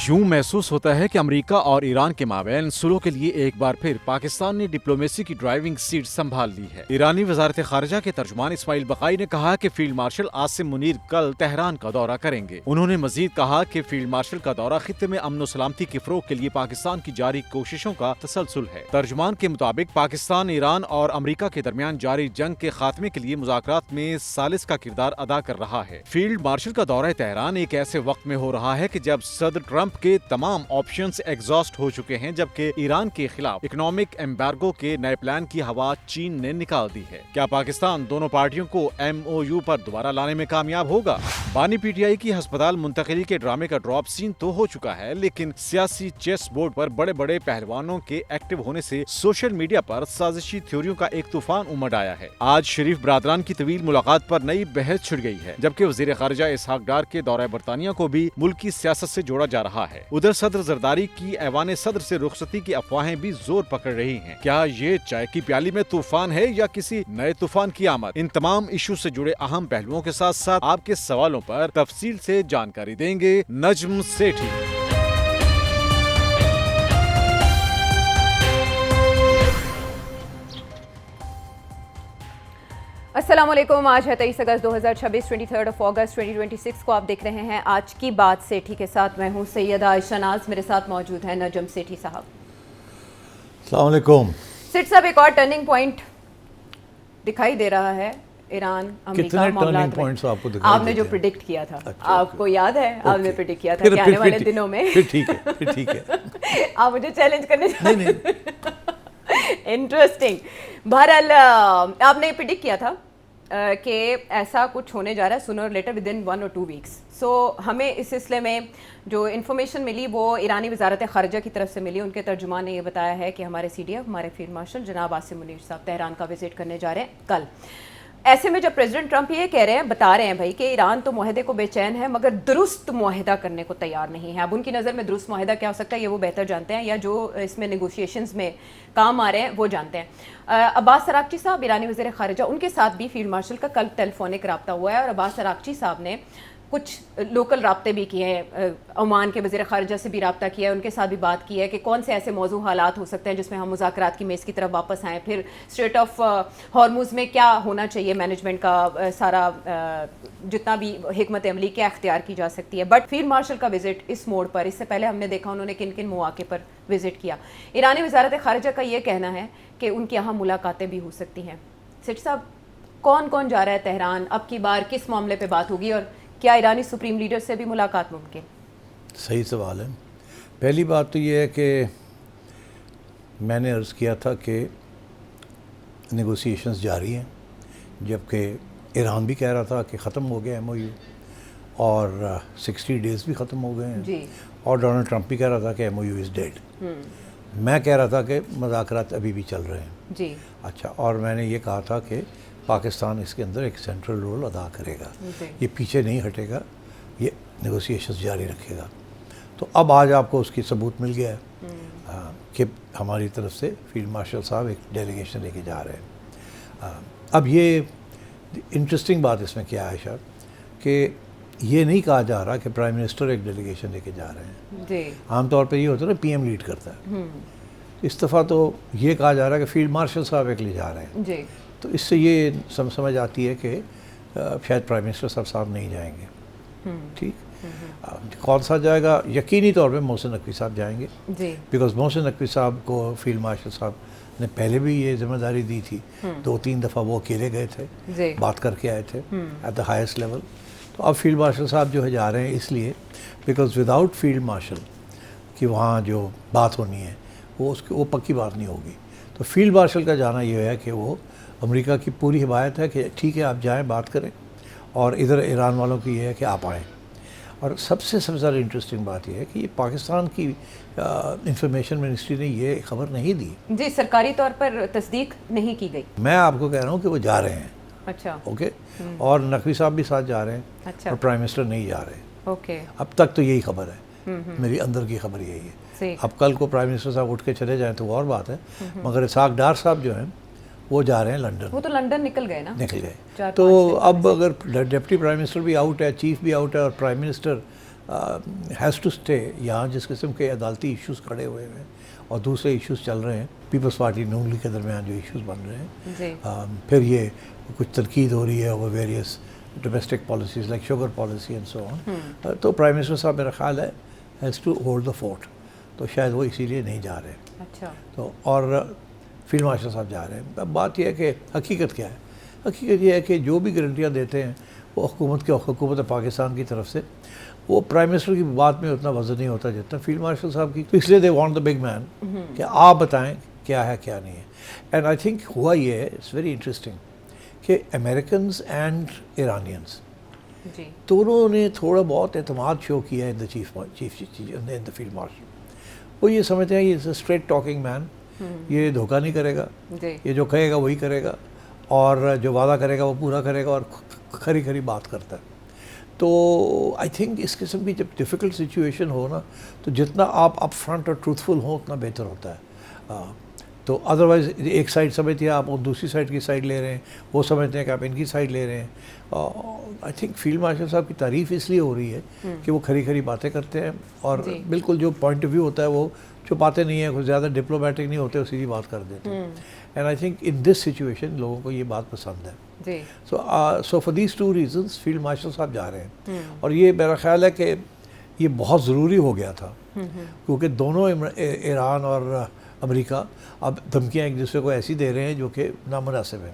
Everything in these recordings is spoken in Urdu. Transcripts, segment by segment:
یوں محسوس ہوتا ہے کہ امریکہ اور ایران کے مابین سلو کے لیے ایک بار پھر پاکستان نے ڈپلومیسی کی ڈرائیونگ سیٹ سنبھال لی ہے۔ ایرانی وزارت خارجہ کے ترجمان اسماعیل بقائی نے کہا کہ فیلڈ مارشل عاصم منیر کل تہران کا دورہ کریں گے۔ انہوں نے مزید کہا کہ فیلڈ مارشل کا دورہ خطے میں امن و سلامتی کے فروغ کے لیے پاکستان کی جاری کوششوں کا تسلسل ہے۔ ترجمان کے مطابق پاکستان، ایران اور امریکہ کے درمیان جاری جنگ کے خاتمے کے لیے مذاکرات میں ثالث کا کردار ادا کر رہا ہے۔ فیلڈ مارشل کا دورہ تہران ایک ایسے وقت میں ہو رہا ہے کہ جب صدر ٹرمپ کے تمام آپشنز ایگزاسٹ ہو چکے ہیں، جبکہ ایران کے خلاف اکنامک ایمبارگو کے نئے پلان کی ہوا چین نے نکال دی ہے۔ کیا پاکستان دونوں پارٹیوں کو MOU پر دوبارہ لانے میں کامیاب ہوگا؟ بانی پی ٹی آئی کی ہسپتال منتقلی کے ڈرامے کا ڈراپ سین تو ہو چکا ہے، لیکن سیاسی چیس بورڈ پر بڑے بڑے پہلوانوں کے ایکٹیو ہونے سے سوشل میڈیا پر سازشی تھیوریوں کا ایک طوفان امڈ آیا ہے۔ آج شریف برادران کی طویل ملاقات پر نئی بحث چھڑ گئی ہے، جبکہ وزیر خارجہ اسحاق ڈار کے دورہ برطانیہ کو بھی ملکی سیاست سے جوڑا جا رہا ہے۔ ادھر صدر زرداری کی ایوان صدر سے رخصتی کی افواہیں بھی زور پکڑ رہی ہیں۔ کیا یہ چائے کی پیالی میں طوفان ہے یا کسی نئے طوفان کی آمد؟ ان تمام ایشو سے جڑے اہم پہلوؤں کے ساتھ ساتھ آپ کے سوالوں پر تفصیل سے جانکاری دیں گے نجم سیٹھی۔ السلام علیکم، آج ہے 23 اگست 2026، 23 اگست 2026 کو آپ دیکھ رہے ہیں آج کی بات سیٹھی کے ساتھ۔ میں ہوں سیدہ عائشہ ناز، میرے ساتھ موجود ہیں نجم سیٹھی صاحب۔ السلام علیکم سیٹھ صاحب، ایک اور ٹرننگ پوائنٹ دکھائی دے رہا ہے ایران امریکہ معاملات میں۔ آپ نے جو پریڈکٹ کیا تھا، آپ کو یاد ہے؟ آپ نے پریڈکٹ کیا تھا کہ آنے والے دنوں میں ٹھیک ہے آپ مجھے چیلنج کرنے چاہتے ہیں؟ انٹرسٹنگ۔ بہرحال آپ نے پریڈکٹ کیا تھا کہ ایسا کچھ ہونے جا رہا ہے sooner or later with in 1 or 2 weeks۔ So ہمیں اس سلسلے میں جو انفارمیشن ملی وہ ایرانی وزارت خارجہ کی طرف سے ملی۔ ان کے ترجمان نے یہ بتایا ہے کہ ہمارے CDF، ہمارے فیلڈ مارشل جناب عاصم منیر صاحب تہران کا وزٹ کرنے جا رہے ہیں کل۔ ایسے میں جب پریزیڈنٹ ٹرمپ یہ کہہ رہے ہیں، بتا رہے ہیں بھائی کہ ایران تو معاہدے کو بے چین ہے مگر درست معاہدہ کرنے کو تیار نہیں ہے۔ اب ان کی نظر میں درست معاہدہ کیا ہو سکتا ہے یہ وہ بہتر جانتے ہیں، یا جو اس میں نیگوشیشنز میں کام آ رہے ہیں وہ جانتے ہیں۔ عباس اراغچی صاحب ایرانی وزیر خارجہ، ان کے ساتھ بھی فیلڈ مارشل کا کل ٹیلی فونک رابطہ ہوا ہے، اور عباس اراغچی صاحب نے کچھ لوکل رابطے بھی کیے ہیں، عمان کے وزیر خارجہ سے بھی رابطہ کیا ہے، ان کے ساتھ بھی بات کی ہے کہ کون سے ایسے موضوع حالات ہو سکتے ہیں جس میں ہم مذاکرات کی میز کی طرف واپس آئیں، پھر اسٹریٹ آف ہارموز میں کیا ہونا چاہیے، مینجمنٹ کا سارا جتنا بھی حکمت عملی کیا اختیار کی جا سکتی ہے۔ بٹ فیلڈ مارشل کا وزٹ اس موڑ پر، اس سے پہلے ہم نے دیکھا انہوں نے کن کن مواقع پر وزٹ کیا۔ ایرانی وزارت خارجہ کا یہ کہنا ہے کہ ان کی یہاں ملاقاتیں بھی ہو سکتی ہیں۔ سیٹھ صاحب، کون کون جا رہا ہے تہران؟ اب کی بار کس معاملے پہ بات ہوگی، اور کیا ایرانی سپریم لیڈر سے بھی ملاقات ممکن؟ صحیح سوال ہے۔ پہلی بات تو یہ ہے کہ میں نے عرض کیا تھا کہ نیگوسیشنز جاری ہیں، جبکہ ایران بھی کہہ رہا تھا کہ ختم ہو گیا MOU، اور 60 days بھی ختم ہو گئے ہیں جی، اور ڈونلڈ ٹرمپ بھی کہہ رہا تھا کہ MOU از ڈیڈ۔ میں کہہ رہا تھا کہ مذاکرات ابھی بھی چل رہے ہیں۔ جی اچھا، اور میں نے یہ کہا تھا کہ پاکستان اس کے اندر ایک سینٹرل رول ادا کرے گا، یہ پیچھے نہیں ہٹے گا، یہ نیگوسیشنز جاری رکھے گا۔ تو اب آج آپ کو اس کی ثبوت مل گیا ہے کہ ہماری طرف سے فیلڈ مارشل صاحب ایک ڈیلیگیشن لے کے جا رہے ہیں۔ اب یہ انٹرسٹنگ بات اس میں کیا ہے شاید کہ یہ نہیں کہا جا رہا کہ پرائم منسٹر ایک ڈیلیگیشن لے کے جا رہے ہیں۔ جی، عام طور پہ یہ ہوتا ہے نا PM لیڈ کرتا ہے، اس دفعہ تو یہ کہا جا رہا ہے کہ فیلڈ مارشل صاحب ایک لے جا رہے ہیں۔ جی، تو اس سے یہ سمجھ آتی ہے کہ شاید پرائم منسٹر صاحب نہیں جائیں گے۔ ٹھیک، کون سا جائے گا؟ یقینی طور پہ محسن نقوی صاحب جائیں گے، جی، بیکاز محسن نقوی صاحب کو فیلڈ مارشل صاحب نے پہلے بھی یہ ذمہ داری دی تھی، 2-3 دفعہ وہ اکیلے گئے تھے، جی، بات کر کے آئے تھے ایٹ دا ہائیسٹ لیول۔ تو اب فیلڈ مارشل صاحب جو ہے جا رہے ہیں اس لیے بیکاز وداؤٹ فیلڈ مارشل کہ وہاں جو بات ہونی ہے وہ پکی بات نہیں ہوگی۔ تو فیلڈ مارشل کا جانا یہ ہے کہ وہ امریکہ کی پوری حمایت ہے کہ ٹھیک ہے آپ جائیں، بات کریں، اور ادھر ایران والوں کی یہ ہے کہ آپ آئیں۔ اور سب سے زیادہ انٹرسٹنگ بات یہ ہے کہ یہ پاکستان کی انفارمیشن منسٹری نے یہ خبر نہیں دی۔ جی، سرکاری طور پر تصدیق نہیں کی گئی۔ میں آپ کو کہہ رہا ہوں کہ وہ جا رہے ہیں، اچھا، اوکے، اور نقوی صاحب بھی ساتھ جا رہے ہیں، اچھا، اور پرائم منسٹر نہیں جا رہے۔ اوکے، اب تک تو یہی خبر ہے، میری اندر کی خبر یہی ہے۔ اب کل کو پرائم منسٹر صاحب اٹھ کے چلے جائیں تو وہ اور بات ہے، مگر اسحاق ڈار صاحب جو ہیں وہ جا رہے ہیں لنڈن۔ وہ تو لنڈن نکل گئے نا، نکل گئے۔ تو اب اگر ڈپٹی پرائم منسٹر بھی آؤٹ ہے، چیف بھی آؤٹ ہے، اور prime minister has to stay یہاں جس قسم کے عدالتی ایشوز کھڑے ہوئے ہیں اور دوسرے ایشوز چل رہے ہیں پیپلز پارٹی نون لیگ کے درمیان جو ایشوز بن رہے ہیں, پھر یہ کچھ تنقید ہو رہی ہے over various domestic policies like sugar policy and so on, تو پرائم منسٹر صاحب میرا خیال ہے has to hold the fort, تو شاید وہ اسی لیے نہیں جا رہے. اچھا. تو اور فیلڈ مارشل صاحب جا رہے ہیں. اب بات یہ ہے کہ حقیقت کیا ہے, حقیقت یہ ہے کہ جو بھی گارنٹیاں دیتے ہیں وہ حکومت پاکستان کی طرف سے وہ پرائم منسٹر کی بات میں اتنا وزن نہیں ہوتا جتنا فیلڈ مارشل صاحب کی, تو اس لیے دے وانٹ دا بگ مین کہ آپ بتائیں کیا ہے کیا نہیں ہے. اینڈ آئی تھنک ہوا یہ ہے, اٹس ویری انٹرسٹنگ کہ امریکنز اینڈ ایرانینس دونوں نے تھوڑا بہت اعتماد شو کیا ہے ان دا فیلڈ مارشل. وہ یہ سمجھتے ہیں یہ اسٹریٹ ٹاکنگ مین, یہ دھوکہ نہیں کرے گا, یہ جو کہے گا وہی کرے گا, اور جو وعدہ کرے گا وہ پورا کرے گا, اور کھری کھری بات کرتا ہے. تو آئی تھنک اس قسم کی جب ڈیفیکلٹ سچویشن ہو نا, تو جتنا آپ اپ فرنٹ اور ٹروتھفل ہوں اتنا بہتر ہوتا ہے. تو ادروائز ایک سائڈ سمجھتے ہیں آپ اور دوسری سائڈ کی سائڈ لے رہے ہیں, وہ سمجھتے ہیں کہ آپ ان کی سائڈ لے رہے ہیں. آئی تھنک فیلڈ مارشل صاحب کی تعریف اس لیے ہو رہی ہے کہ وہ کھری کھری باتیں کرتے ہیں, اور بالکل جو پوائنٹ آف ویو ہوتا ہے وہ چھپاتے نہیں ہیں, کچھ زیادہ ڈپلومیٹک نہیں ہوتے, وہ سیدھی بات کر دیتے ہیں. And I think in this situation لوگوں کو یہ بات پسند ہے. So for these two reasons field marshal صاحب جا رہے ہیں, اور یہ میرا خیال ہے کہ یہ بہت ضروری ہو گیا تھا, کیونکہ دونوں ایران اور امریکہ اب دھمکیاں ایک دوسرے کو ایسی دے رہے ہیں جو کہ نامناسب ہیں,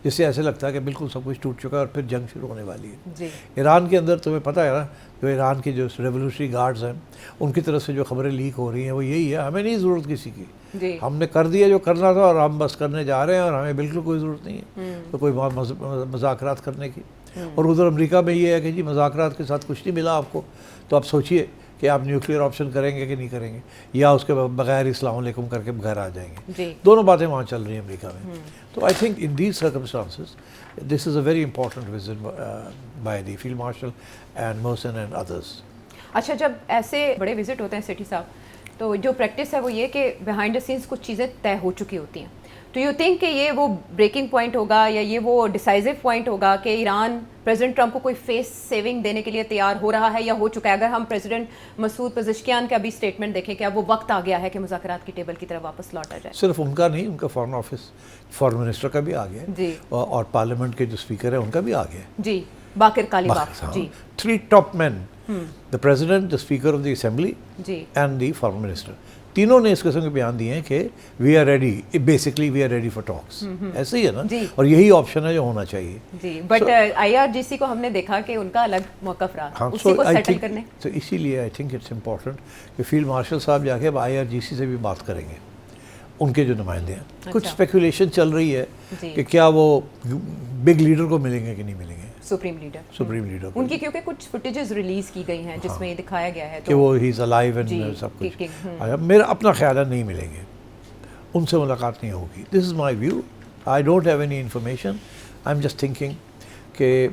جس سے ایسے لگتا ہے کہ بالکل سب کچھ ٹوٹ چکا ہے اور پھر جنگ شروع ہونے والی ہے. ایران کے اندر تمہیں پتہ ہے نا, جو ایران کے جو ریولیوشنری گارڈز ہیں ان کی طرف سے جو خبریں لیک ہو رہی ہیں وہ یہی ہے, ہمیں نہیں ضرورت کسی کی, ہم نے کر دیا جو کرنا تھا اور ہم بس کرنے جا رہے ہیں, اور ہمیں بالکل کوئی ضرورت نہیں ہے تو کوئی مذاکرات کرنے کی. اور ادھر امریکہ میں یہ ہے کہ جی مذاکرات کے ساتھ کچھ نہیں ملا آپ کو, تو آپ سوچیے کہ آپ نیوکلیئر آپشن کریں گے کہ نہیں کریں گے, یا اس کے بغیر السلام علیکم کر کے گھر آ جائیں گے. دونوں باتیں وہاں چل رہی ہیں امریکہ میں. تو آئی think in these circumstances this is a very important visit by the field marshal and Mohsin and others. اچھا, جب ایسے بڑے وزٹ ہوتے ہیں سیٹھی صاحب, تو جو پریکٹس ہے وہ یہ کہ بیہائنڈ دا سینس کچھ چیزیں طے ہو چکی ہوتی ہیں. ڈو یو تھنک کہ یہ وہ بریکنگ پوائنٹ ہوگا, یا یہ وہ ڈیسائزو پوائنٹ ہوگا کہ ایران پریزیڈنٹ ٹرمپ کو کوئی فیس سیونگ دینے کے لیے تیار ہو رہا ہے یا ہو چکا ہے؟ اگر ہم پریزیڈنٹ مسعود پزشکیان کا ابھی اسٹیٹمنٹ دیکھیں کہ اب وہ وقت آ گیا ہے کہ مذاکرات کی ٹیبل کی طرف واپس لوٹا جائے. صرف ان کا نہیں, ان کا فارن آفس فارن منسٹر کا بھی آ گیا, اور پارلیمنٹ کے جو اسپیکر ہیں ان کا بھی آ گیا. جی, باقر کالیباف. جی, 3 top men, the president, the speaker of the assembly and the foreign minister, تینوں نے اس قسم کے بیان دیے ہیں کہ we are ready, basically we are ready for talks. ایسے ہی ہے نا, اور یہی آپشن ہے جو ہونا چاہیے. جی, بٹ IRGC کو ہم نے دیکھا کہ ان کا الگ موقف رہا اسی کو سیٹل کرنے. تو اسی لیے آئی تھنک اٹس امپورٹنٹ کہ فیلڈ مارشل صاحب جا کے اب IRGC سے بھی بات کریں گے, ان کے جو نمائندے ہیں. کچھ اسپیکولیشن چل رہی ہے کہ کیا وہ بگ لیڈر کو ملیں گے کہ نہیں ملیں گے, سپریم لیڈر ان کی, کیونکہ کچھ فوٹیجز ریلیز کی گئی ہیں جس میں یہ دکھایا گیا ہے کہ وہ ہی از الائیو اینڈ سب کچھ. میرا اپنا خیال ہے نہیں ملیں گے, ان سے ملاقات نہیں ہوگی. This is my view, I don't have any information, I am just thinking کہ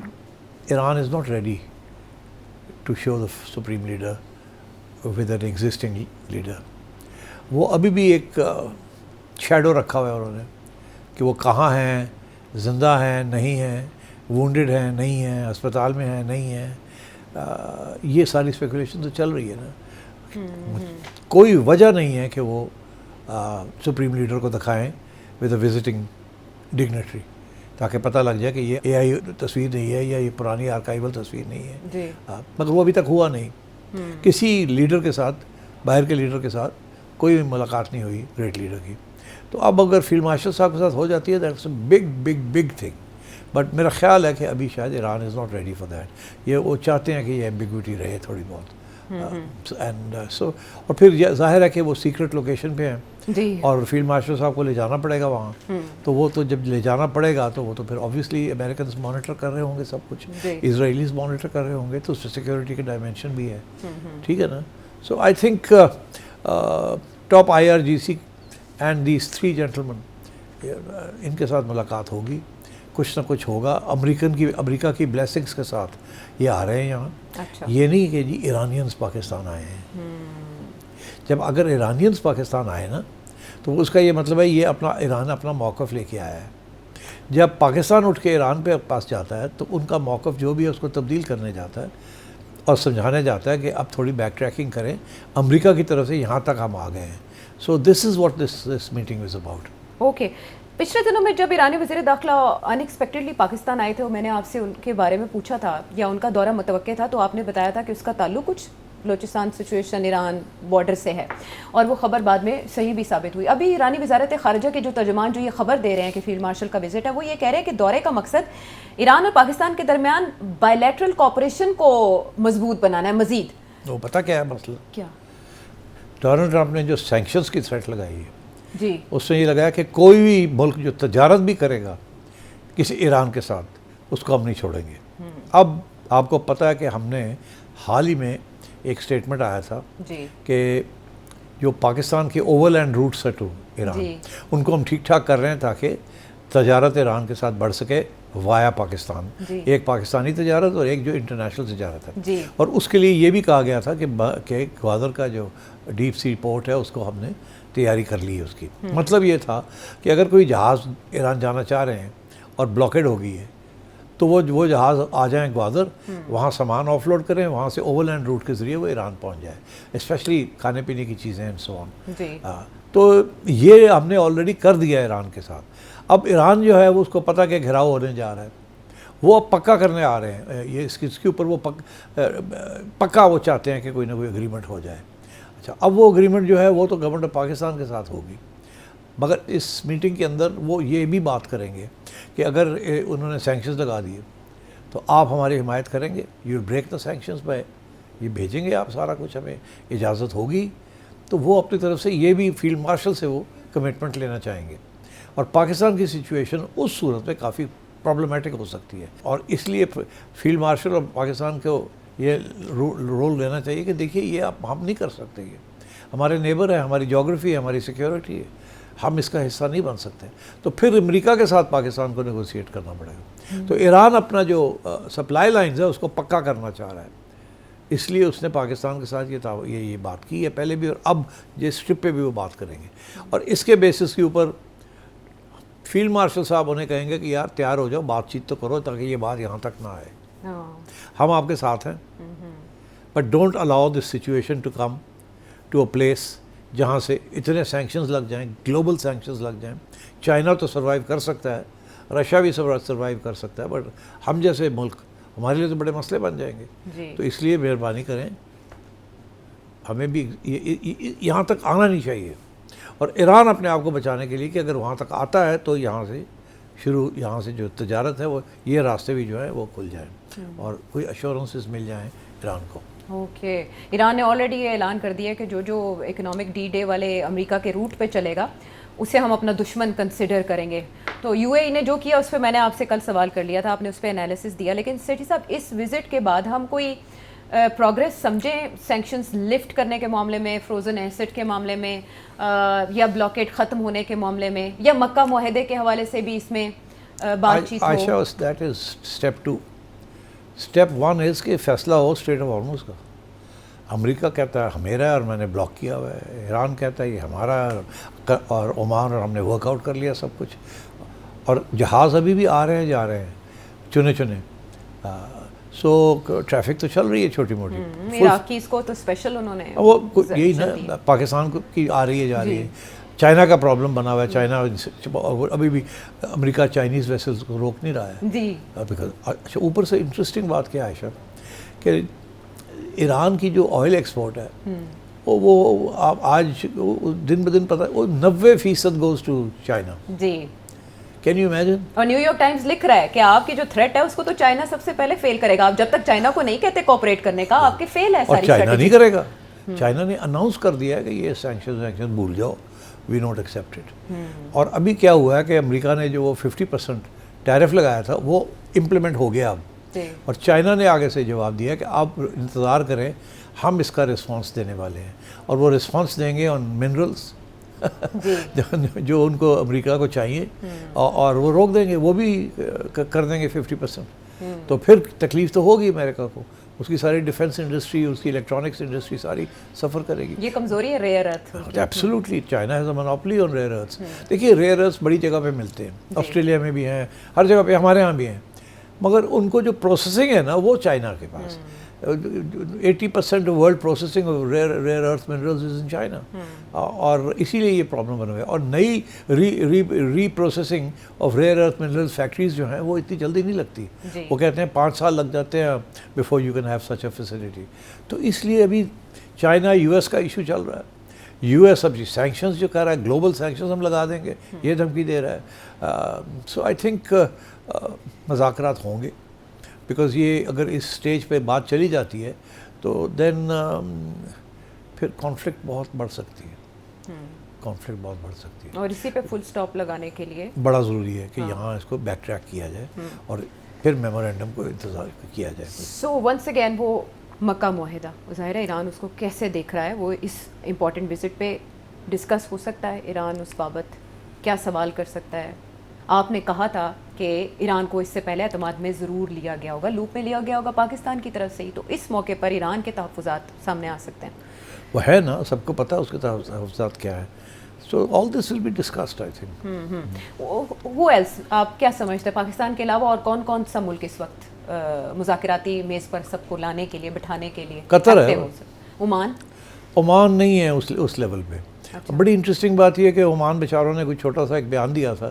Iran is not ready to show the supreme leader with an existing leader. وہ ابھی بھی ایک شیڈو رکھا ہوا ہے انہوں نے کہ وہ کہاں ہیں, زندہ ہیں نہیں ہیں, وونڈڈ ہیں نہیں ہیں, اسپتال میں ہیں نہیں ہیں. یہ ساری اسپیکولیشن تو چل رہی ہے نا. کوئی وجہ نہیں ہے کہ وہ سپریم لیڈر کو دکھائیں ود اے وزٹنگ ڈگنیٹری, تاکہ پتہ لگ جائے کہ یہ AI تصویر نہیں ہے یا یہ پرانی آرکائیول تصویر نہیں ہے. مگر وہ ابھی تک ہوا نہیں. کسی لیڈر کے ساتھ, باہر کے لیڈر کے ساتھ کوئی ملاقات نہیں ہوئی گریٹ لیڈر کی. تو اب اگر فیلڈ مارشل صاحب کے ساتھ ہو جاتی ہے that's a big big big thing. But میرا خیال ہے کہ ابھی شاید Iran is not ready for that. یہ وہ چاہتے ہیں کہ یہ ایمبیگوٹی رہے تھوڑی بہت. اینڈ سو اور پھر ظاہر ہے کہ وہ سیکرٹ لوکیشن پہ ہیں, اور فیلڈ مارشل صاحب کو لے جانا پڑے گا وہاں. تو وہ تو جب لے جانا پڑے گا تو وہ تو پھر آبویسلی امریکنز مانیٹر کر رہے ہوں گے سب کچھ, اسرائیلیز مانیٹر کر رہے ہوں گے, تو سیکورٹی کے ڈائمینشن بھی ہے. ٹھیک ہے نا. So I think top IRGC and these 3 gentlemen, ان کے ساتھ ملاقات ہوگی, کچھ نہ کچھ ہوگا. امریکہ کی بلیسنگس کے ساتھ یہ آ رہے ہیں یہاں. یہ نہیں کہ جی ایرانینز پاکستان آئے ہیں. جب اگر ایرانینز پاکستان آئے نا تو اس کا یہ مطلب ہے یہ ایران اپنا موقف لے کے آیا ہے. جب پاکستان اٹھ کے ایران پہ پاس جاتا ہے تو ان کا موقف جو بھی ہے اس کو تبدیل کرنے جاتا ہے. اور سمجھانے جاتا ہے کہ اب تھوڑی بیک ٹریکنگ کریں, امریکہ کی طرف سے یہاں تک ہم آ گئے ہیں. So this is what this meeting is about. Okay. پچھلے دنوں میں جب ایرانی وزیر داخلہ ان ایکسپیکٹڈلی پاکستان آئے تھے اور میں نے آپ سے ان کے بارے میں پوچھا تھا یا ان کا دورہ متوقع تھا, تو آپ نے بتایا تھا کہ اس کا تعلق کچھ بلوچستان سچویشن ایران بارڈر سے ہے, اور وہ خبر بعد میں صحیح بھی ثابت ہوئی. ابھی ایرانی وزارت خارجہ کے جو ترجمان جو یہ خبر دے رہے ہیں کہ فیلڈ مارشل کا وزٹ ہے, وہ یہ کہہ رہے ہیں کہ دورے کا مقصد ایران اور پاکستان کے درمیان بائی لیٹرل کوآپریشن کو مضبوط بنانا ہے مزید. وہ پتہ کیا ہے مسئلہ؟ کیا؟ ڈونلڈ ٹرمپ نے جو سینکشنز کی تھریٹ لگائی ہے, جی, اس نے یہ لگایا کہ کوئی بھی ملک جو تجارت بھی کرے گا کسی ایران کے ساتھ, اس کو ہم نہیں چھوڑیں گے. اب آپ کو پتہ ہے کہ ہم نے حال ہی میں ایک سٹیٹمنٹ آیا تھا جی, کہ جو پاکستان کے اوورلینڈ روٹس ہے ٹو ایران, جی, ان کو ہم ٹھیک ٹھاک کر رہے ہیں تاکہ تجارت ایران کے ساتھ بڑھ سکے وایا پاکستان. جی, ایک پاکستانی تجارت اور ایک جو انٹرنیشنل تجارت ہے. جی, اور اس کے لیے یہ بھی کہا گیا تھا کہ گوادر کا جو ڈیپ سی پورٹ ہے اس کو ہم نے تیاری کر لی ہے اس کی. مطلب یہ تھا کہ اگر کوئی جہاز ایران جانا چاہ رہے ہیں اور بلاکیڈ ہو گئی ہے تو وہ جہاز آ جائیں گوادر, وہاں سامان آف لوڈ کریں, وہاں سے اوورلینڈ روٹ کے ذریعے وہ ایران پہنچ جائے, اسپیشلی کھانے پینے کی چیزیں اینڈ سو آن. جی, تو یہ ہم نے آلریڈی کر دیا ہے ایران کے ساتھ. اب ایران جو ہے وہ اس کو پتہ کہ گھراؤ ہونے جا رہا ہے, وہ اب پکا کرنے آ رہے ہیں یہ اس کے اوپر, وہ پکا وہ چاہتے ہیں کہ کوئی نہ کوئی اگریمنٹ ہو جائے. اچھا, اب وہ اگریمنٹ جو ہے وہ تو گورنمنٹ آف پاکستان کے ساتھ ہوگی, مگر اس میٹنگ کے اندر وہ یہ بھی بات کریں گے کہ اگر انہوں نے سینکشنز لگا دیے تو آپ ہماری حمایت کریں گے, you break the sanctions by, یہ بھیجیں گے آپ سارا کچھ, ہمیں اجازت ہوگی. تو وہ اپنی طرف سے یہ بھی فیلڈ مارشل سے وہ کمٹمنٹ لینا چاہیں گے. اور پاکستان کی سچویشن اس صورت میں کافی پرابلمٹک ہو سکتی ہے, اور اس لیے فیلڈ مارشل اور پاکستان کو یہ رول لینا چاہیے کہ دیکھیے یہ ہم نہیں کر سکتے, یہ ہمارے نیبر ہے, ہماری جغرافی ہے, ہماری سیکیورٹی ہے, ہم اس کا حصہ نہیں بن سکتے. تو پھر امریکہ کے ساتھ پاکستان کو نیگوشیٹ کرنا پڑے گا. تو ایران اپنا جو سپلائی لائنز ہے اس کو پکا کرنا چاہ رہا ہے, اس لیے اس نے پاکستان کے ساتھ یہ بات کی ہے پہلے بھی, اور اب جس ٹرپ پہ بھی وہ بات کریں گے. اور اس کے بیسس کے اوپر فیلڈ مارشل صاحب انہیں کہیں گے کہ یار تیار ہو جاؤ, بات چیت تو کرو تاکہ یہ بات یہاں تک نہ آئے. ہم آپ کے ساتھ ہیں, but don't allow this situation to come to a place جہاں سے اتنے سینکشنز لگ جائیں, گلوبل سینکشنز لگ جائیں. چائنا تو سروائیو کر سکتا ہے, رشیا بھی سروائیو کر سکتا ہے, بٹ ہم جیسے ملک, ہمارے لیے تو بڑے مسئلے بن جائیں گے. تو اس لیے مہربانی کریں, ہمیں بھی یہاں تک آنا نہیں چاہیے. اور ایران اپنے آپ کو بچانے کے لیے کہ اگر وہاں تک آتا ہے تو یہاں سے جو تجارت ہے وہ یہ راستے بھی جو ہے وہ کھل جائیں اور کوئی ایشورنسز مل جائیں ایران کو. اوکے. ایران نے آلریڈی یہ اعلان کر دیا کہ جو اکنامک ڈی ڈے والے امریکہ کے روٹ پہ چلے گا اسے ہم اپنا دشمن کنسیڈر کریں گے. تو یو اے ای نے جو کیا اس پہ میں نے آپ سے کل سوال کر لیا تھا, آپ نے اس پہ انالیسس دیا. لیکن سیٹھی صاحب, اس وزٹ کے بعد ہم کوئی پروگریس سمجھیں سینکشنز لفٹ کرنے کے معاملے میں, فروزن ایسٹ کے معاملے میں, یا بلاکیڈ ختم ہونے کے معاملے میں, یا مکہ معاہدے کے حوالے سے بھی اس میں بات چیت ہو؟ عائشہ, دیٹ از اسٹیپ 2. اسٹیپ 1 از کہ فیصلہ ہو اسٹریٹ آف ہارمز کا. امریکہ کہتا ہے میرا ہے اور میں نے بلاک کیا ہوا ہے, ایران کہتا ہے یہ ہمارا ہے, اور عمان اور ہم نے ورک آؤٹ کر لیا سب کچھ, اور جہاز ابھی بھی آ رہے ہیں جا رہے ہیں چنے. سو ٹریفک تو چل رہی ہے چھوٹی موٹی. عراقیز کو تو اسپیشل انہوں نے وہ یہی نا, پاکستان کی آ رہی ہے جا رہی ہے. چائنا کا پرابلم بنا ہوا ہے, چائنا ابھی بھی امریکہ چائنیز ویسلز کو روک نہیں رہا ہے. جی. اچھا, اوپر سے انٹرسٹنگ بات کیا ہے عائشہ کہ ایران کی جو آئل ایکسپورٹ ہے وہ آج دن بدن پتہ وہ 90% گوز ٹو چائنا. جی. Can you imagine? اور نیو یارک ٹائمز لکھ رہا ہے کہ آپ کی جو تھریٹ ہے اس کو تو چائنا سب سے پہلے فیل کرے گا. آپ جب تک چائنا کو نہیں کہتے کوآپریٹ کرنے کا, آپ کی فیل ہے ساری. اور چائنا نہیں کرے گا. چائنا نے اناؤنس کر دیا ہے کہ یہ سینکشن بھول جاؤ, وی ناٹ ایکسیپٹ اٹ. اور ابھی کیا ہوا ہے کہ امریکہ نے جو وہ 50% ٹیرف لگایا تھا وہ امپلیمنٹ ہو گیا اب. اور چائنا نے آگے سے جواب دیا کہ آپ انتظار کریں, ہم اس کا رسپانس دینے والے ہیں, اور وہ رسپانس دیں گے آن منرلس جو ان کو امریکہ کو چاہیے, اور وہ روک دیں گے, وہ بھی کر دیں گے 50%. تو پھر تکلیف تو ہوگی امریکہ کو, اس کی ساری ڈیفنس انڈسٹری, اس کی الیکٹرانکس انڈسٹری ساری سفر کرے گی. یہ کمزوری ہے rare earth. Absolutely, China has a monopoly on rare earths. دیکھیے ریئر ارتھس بڑی جگہ پہ ملتے ہیں, آسٹریلیا میں بھی ہیں, ہر جگہ پہ, ہمارے ہاں بھی ہیں, مگر ان کو جو پروسیسنگ ہے نا وہ چائنا کے پاس 80% of world processing of rare earth minerals is in China, اور اسی لیے یہ پرابلم بنا ہوا ہے. اور نئی reprocessing of rare earth minerals factories جو ہیں وہ اتنی جلدی نہیں لگتی. وہ کہتے ہیں 5 سال لگ جاتے ہیں before you can have such a facility. تو اس لیے ابھی چائنا یو ایس کا ایشو چل رہا ہے. یو ایس اب سینکشنز جو کہہ رہا ہے گلوبل سینکشنز ہم لگا دیں گے، یہ دھمکی دے رہا ہے. سو آئی تھنک مذاکرات ہوں گے، بیکاز یہ اگر اس سٹیج پہ بات چلی جاتی ہے تو دین پھر کانفلکٹ بہت بڑھ سکتی ہے. کانفلکٹ بہت بڑھ سکتی ہے، اور اسی پہ فل سٹاپ لگانے کے لیے بڑا ضروری ہے کہ یہاں اس کو بیک ٹریک کیا جائے اور پھر میمورینڈم کو انتظار کیا جائے. سو ونس اگین وہ مکہ معاہدہ، ظاہر ہے ایران اس کو کیسے دیکھ رہا ہے، وہ اس امپورٹنٹ وزٹ پہ ڈسکس ہو سکتا ہے. ایران اس بابت کیا سوال کر سکتا ہے؟ آپ نے کہا تھا کہ ایران کو اس سے پہلے اعتماد میں ضرور لیا گیا ہوگا، لوپ میں لیا گیا ہوگا پاکستان کی طرف سے ہی، تو اس موقع پر ایران کے تحفظات سامنے آ سکتے ہیں. وہ ہے نا، سب کو پتہ اس کے تحفظات کیا ہے. So all this will be discussed I think. Who else آپ کیا سمجھتے ہیں پاکستان کے علاوہ اور کون کون سا ملک اس وقت مذاکراتی میز پر سب کو لانے کے لیے، بٹھانے کے لیے؟ قطر ہے. عمان نہیں ہے اس لیول پہ. بڑی انٹرسٹنگ بات یہ ہے کہ عمان بیچاروں نے کوئی چھوٹا سا ایک بیان دیا تھا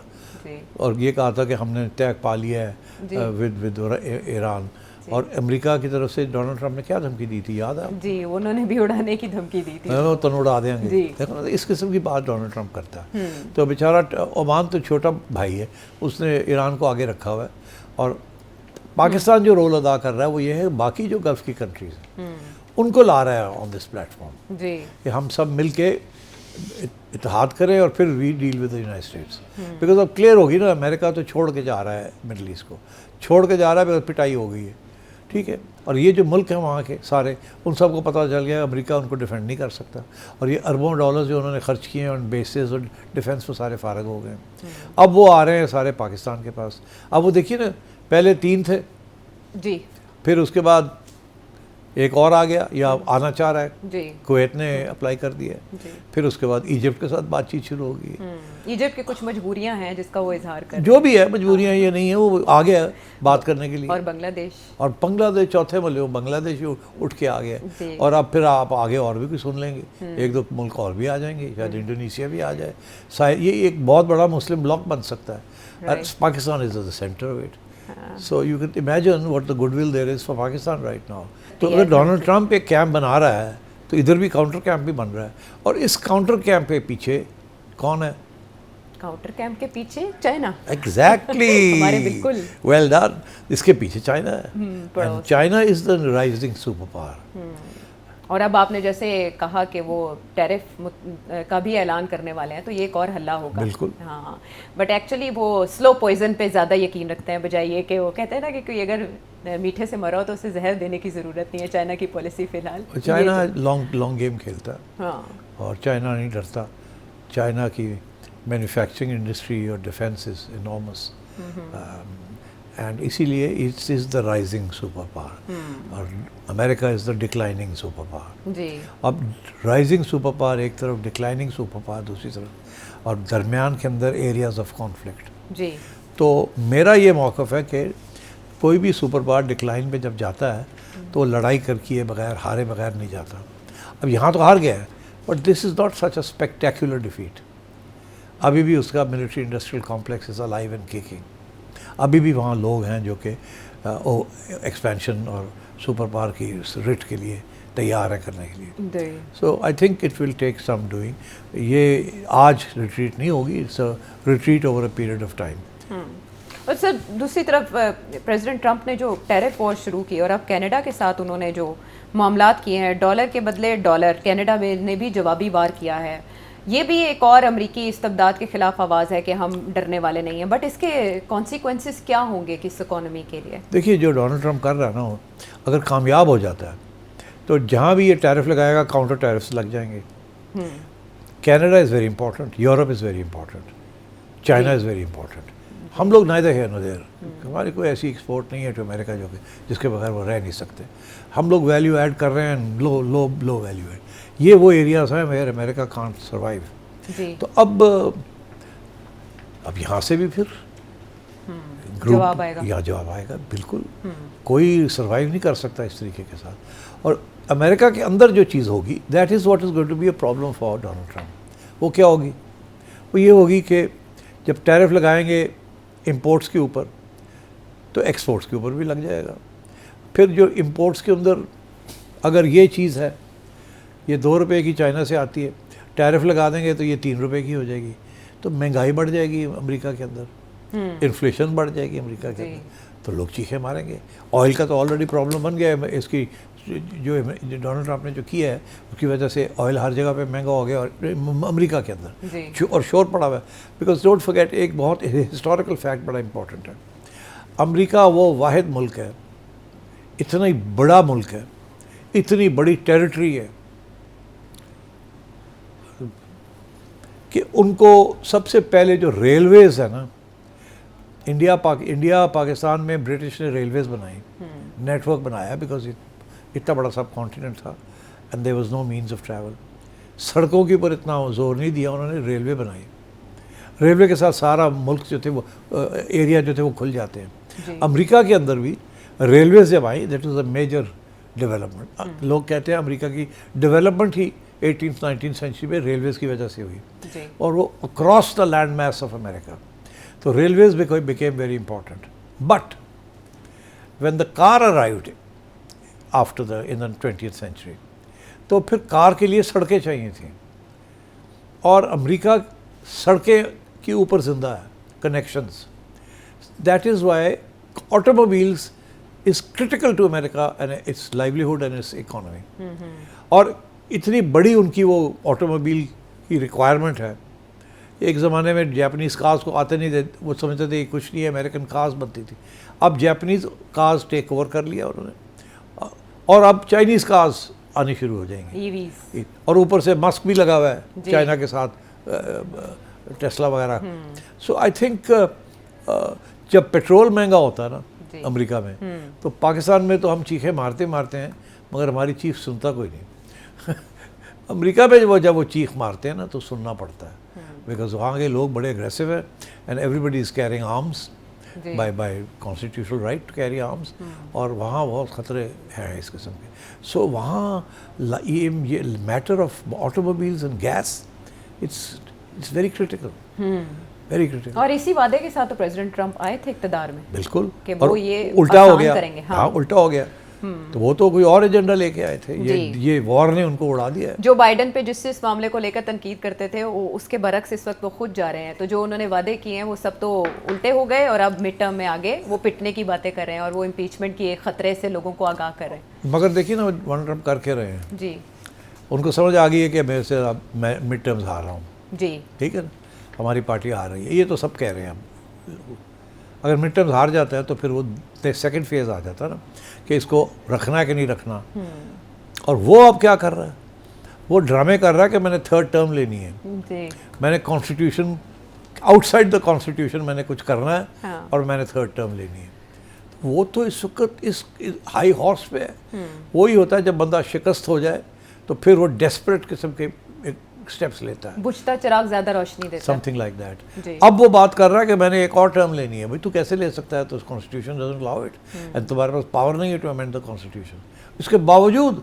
اور یہ کہا تھا کہ ہم نے اتحاد پا لیا ہے ود ایران. اور امریکہ کی طرف سے ڈونلڈ ٹرمپ نے کیا دھمکی دی تھی، یاد ہے؟ جی انہوں نے بھی اڑانے کی دھمکی دی تھی. تن اڑا دیں گے. دیکھو نا اس قسم کی بات ڈونلڈ ٹرمپ کرتا ہے. تو بیچارہ عمان تو چھوٹا بھائی ہے، اس نے ایران کو آگے رکھا ہوا ہے. اور پاکستان جو رول ادا کر رہا ہے وہ یہ ہے باقی جو گلف کی کنٹریز ہیں ان کو لا رہا ہے آن دس پلیٹ فارم کہ ہم سب مل کے اتحاد کریں اور پھر we deal with United States. Because اب کلیئر ہوگی نا، امریکہ تو چھوڑ کے جا رہا ہے مڈل ایسٹ کو، چھوڑ کے جا رہا ہے، پھر پٹائی ہو گئی ہے. ٹھیک ہے، اور یہ جو ملک ہیں وہاں کے سارے، ان سب کو پتہ چل گیا امریکہ ان کو ڈیفینڈ نہیں کر سکتا. اور یہ اربوں ڈالر جو انہوں نے خرچ کیے ہیں ان بیسز اور ڈیفینس وہ سارے فارغ ہو گئے ہیں. اب وہ آ رہے ہیں سارے پاکستان کے پاس. اب وہ دیکھیے نا، پہلے 3 تھے جی، پھر اس کے بعد ایک اور آ گیا یا آنا چاہ رہا ہے. جی کویت نے اپلائی کر دیا. پھر اس کے بعد ایجپٹ کے ساتھ بات چیت شروع ہوگی. ایجپٹ کی کچھ مجبوریاں ہیں جس کا وہ اظہار کر جو بھی ہے مجبوریاں یہ نہیں ہیں، وہ آ گیا بات کرنے کے لیے. اور بنگلہ دیش چوتھے ملک بنگلہ دیش اٹھ کے آ گیا. اور اب پھر آپ آگے اور بھی کچھ سن لیں گے، 1-2 ملک اور بھی آ جائیں گے، شاید انڈونیشیا بھی آ جائے. یہ ایک بہت بڑا مسلم بلاک بن سکتا ہے. Pakistan is the centre of it. So you can imagine what the goodwill there is for Pakistan right now. تو اگر ڈونلڈ ٹرمپ ایک کیمپ بنا رہا ہے تو ادھر بھی کاؤنٹر کیمپ بھی بن رہا ہے. اور اس کاؤنٹر کیمپ کے پیچھے کون ہے؟ کاؤنٹر کیمپ کے پیچھے چائنا. ایگزیکٹلی، بالکل ویل ڈن. اس کے پیچھے چائنا ہے. China is the rising super power. اور اب آپ نے جیسے کہا کہ وہ ٹیرف کا بھی اعلان کرنے والے ہیں، تو یہ ایک اور حلہ ہوگا. بالکل. ہاں، بٹ ایکچولی وہ سلو پوائزن پہ زیادہ یقین رکھتے ہیں بجائے یہ کہ وہ کہتے ہیں نا کہ کوئی اگر میٹھے سے مرا ہو تو اسے زہر دینے کی ضرورت نہیں ہے. چائنا کی پالیسی فی الحال، چائنا لانگ گیم کھیلتا ہے. ہاں، اور چائنا نہیں ڈرتا. چائنا کی مینوفیکچرنگ انڈسٹری اور ڈیفینس از انارمس. اینڈ اسی لیے it is the rising super power اور امریکہ از دا ڈکلائننگ سپر پاور. جی، اب رائزنگ سپر پاور ایک طرف، ڈکلائننگ سپر پاور دوسری طرف، اور درمیان کے اندر ایریاز آف کانفلکٹ. جی، تو میرا یہ موقف ہے کہ کوئی بھی سپر پاور ڈکلائن پہ جب جاتا ہے تو وہ لڑائی کر کیے بغیر، ہارے بغیر نہیں جاتا. اب یہاں تو ہار گیا ہے، but this is not such a spectacular defeat. ابھی بھی اس کا military industrial complex is alive and kicking. ابھی بھی وہاں لوگ ہیں جو کہ ایکسپینشن اور سپر پاور کی رٹ کے لیے تیار ہیں کرنے کے لیے. So I think it will take some doing. یہ آج ریٹریٹ نہیں ہوگی، it's a retreat over a period of time. اور سر دوسری طرف پریزیڈنٹ ٹرمپ نے جو ٹیرف وار شروع کی اور اب کینیڈا کے ساتھ انہوں نے جو معاملات کیے ہیں، ڈالر کے بدلے ڈالر، کینیڈا نے بھی جوابی وار کیا ہے. یہ بھی ایک اور امریکی استبداد کے خلاف آواز ہے کہ ہم ڈرنے والے نہیں ہیں. بٹ اس کے کانسیکوینسز کیا ہوں گے کس اکانومی کے لیے؟ دیکھیے جو ڈونلڈ ٹرمپ کر رہا ہے نا، اگر کامیاب ہو جاتا ہے تو جہاں بھی یہ ٹیرف لگائے گا کاؤنٹر ٹیرفس لگ جائیں گے. Canada is very important, Europe is very important, China is very important. ہم لوگ neither here nor there. ہماری کوئی ایسی ایکسپورٹ نہیں ہے ٹو امریکہ جو کہ جس کے بغیر وہ رہ نہیں سکتے. ہم لوگ ویلیو ایڈ کر رہے ہیں، لو ویلیو ایڈ. یہ وہ ایریاز ہیں ویئر امریکہ کانٹ سروائیو. تو اب یہاں سے بھی پھر جواب آئے گا. یا جواب آئے گا بالکل. کوئی سروائیو نہیں کر سکتا اس طریقے کے ساتھ. اور امریکہ کے اندر جو چیز ہوگی that is what is going to be a problem for Donald Trump. وہ کیا ہوگی؟ وہ یہ ہوگی کہ جب ٹیرف لگائیں گے امپورٹس کے اوپر تو ایکسپورٹس کے اوپر بھی لگ جائے گا. پھر جو امپورٹس کے اندر اگر یہ چیز ہے یہ 2 روپے کی چائنا سے آتی ہے, ٹیرف لگا دیں گے تو یہ 3 روپے کی ہو جائے گی, تو مہنگائی بڑھ جائے گی امریکہ کے اندر, انفلیشن بڑھ جائے گی امریکہ کے اندر, تو لوگ چیخیں ماریں گے. آئل کا تو آلریڈی پرابلم بن گیا ہے. اس کی جو ڈونلڈ ٹرمپ نے جو کیا ہے اس کی وجہ سے آئل ہر جگہ پہ مہنگا ہو گیا اور امریکہ کے اندر اور شور پڑا ہوا ہے. بیکاز ڈونٹ فرگیٹ ایک بہت ہسٹوریکل فیکٹ بڑا امپورٹنٹ ہے. امریکہ وہ واحد ملک ہے, اتنا ہی بڑا ملک ہے, اتنی بڑی ٹیریٹری ہے کہ ان کو سب سے پہلے جو ریلویز ہے نا, انڈیا پاکستان میں برٹش نے ریلویز بنائی, نیٹ ورک بنایا, بیکاز اتنا بڑا سب کانٹیننٹ تھا and there was no means of travel. سڑکوں کے اوپر اتنا زور نہیں دیا, انہوں نے ریلوے بنائی. ریلوے کے ساتھ سارا ملک جو تھے وہ ایریا جو تھے وہ کھل جاتے ہیں. امریکہ کے اندر بھی ریلویز جب آئی that was a major development. لوگ کہتے ہیں امریکہ کی ڈیولپمنٹ ہی 18th-19th سینچری میں ریلویز کی وجہ سے ہوئی, اور وہ across the land mass of America. تو railways became very important. But when the car arrived in the 20th century, تو پھر کار کے لیے سڑکیں چاہیے تھیں, اور امریکہ سڑکیں کے اوپر زندہ ہے, connections. That is why automobiles is critical to America and its livelihood and its economy. اور اتنی بڑی ان کی وہ آٹوموبیل کی ریکوائرمنٹ ہے. ایک زمانے میں جاپنیز کارز کو آتے نہیں تھے, وہ سمجھتے تھے کچھ نہیں ہے, امریکن کارز بنتی تھی. اب جاپنیز کارز ٹیک اوور کر لیا انہوں نے, اور اب چائنیز کارز آنی شروع ہو جائیں گے, اور اوپر سے مسک بھی لگا ہوا ہے چائنا کے ساتھ, ٹیسلا وغیرہ. سو آئی تھنک جب پیٹرول مہنگا ہوتا ہے نا امریکہ میں, تو پاکستان میں تو ہم چیخیں مارتے ہیں مگر ہماری چیخ سنتا کوئی نہیں. امریکہ میں جب وہ چیخ مارتے ہیں نا تو سننا پڑتا ہے, بیکاز وہاں کے لوگ بڑے اگریسو ہیں and everybody is carrying arms by constitutional right to carry arms, اور وہاں بہت خطرے ہیں اس قسم کے. سو وہاں یہ matter of automobiles and gas it's very critical, very critical. اور اسی وعدے کے ساتھ تو پریزیڈنٹ ٹرمپ آئے تھے اقتدار میں, بالکل, کہ اور وہ یہ الٹا ہو گیا. کریں گے. ہاں الٹا ہو گیا. تو وہ تو کوئی اور ایجنڈا لے کے آئے تھے, یہ وار نے ان کو اڑا دیا ہے. جو بائیڈن پہ جس سے اس معاملے کو لے کر تنقید کرتے تھے وہ اس کے برعکس اس وقت وہ خود جا رہے ہیں. تو جو انہوں نے وعدے کیے ہیں وہ سب تو الٹے ہو گئے, اور اب مڈ ٹرم میں آگے وہ پٹنے کی باتیں کر رہے ہیں, اور وہ امپیچمنٹ کی ایک خطرے سے لوگوں کو آگاہ کر رہے ہیں. مگر دیکھیے نا ڈونلڈ ٹرمپ کر کے رہے ہیں. جی, ان کو سمجھ آ گئی ہے کہ میں مڈ ٹرمز ہار رہا ہوں. جی, ٹھیک ہے نا, ہماری پارٹی ہار رہی ہے, یہ تو سب کہہ رہے ہیں. اگر مڈ ٹرمز ہار جاتا ہے تو پھر وہ سیکنڈ فیز آ جاتا ہے نا, کہ اس کو رکھنا ہے کہ نہیں رکھنا. اور وہ اب کیا کر رہا ہے, وہ ڈرامے کر رہا ہے کہ میں نے 3rd ٹرم لینی ہے, میں نے constitution out side the constitution میں نے کچھ کرنا ہے, اور میں نے 3rd ٹرم لینی ہے. وہ تو اس وقت اس ہائی ہارس پہ ہے. وہی ہوتا ہے جب بندہ شکست ہو جائے تو پھر وہ ڈیسپریٹ قسم کے اسٹیپس لیتا ہے, بجھتا چراغ زیادہ روشنی دیتا ہے, سم تھنگ لائک دیٹ. اب وہ بات کر رہا ہے کہ میں نے ایک اور ٹرم لینی ہے. بھائی تو کیسے لے سکتا ہے, تو constitution doesn't allow it, and تمہارے پاس پاور نہیں ہے ٹو امینڈ دا کانسٹیٹیوشن. اس کے باوجود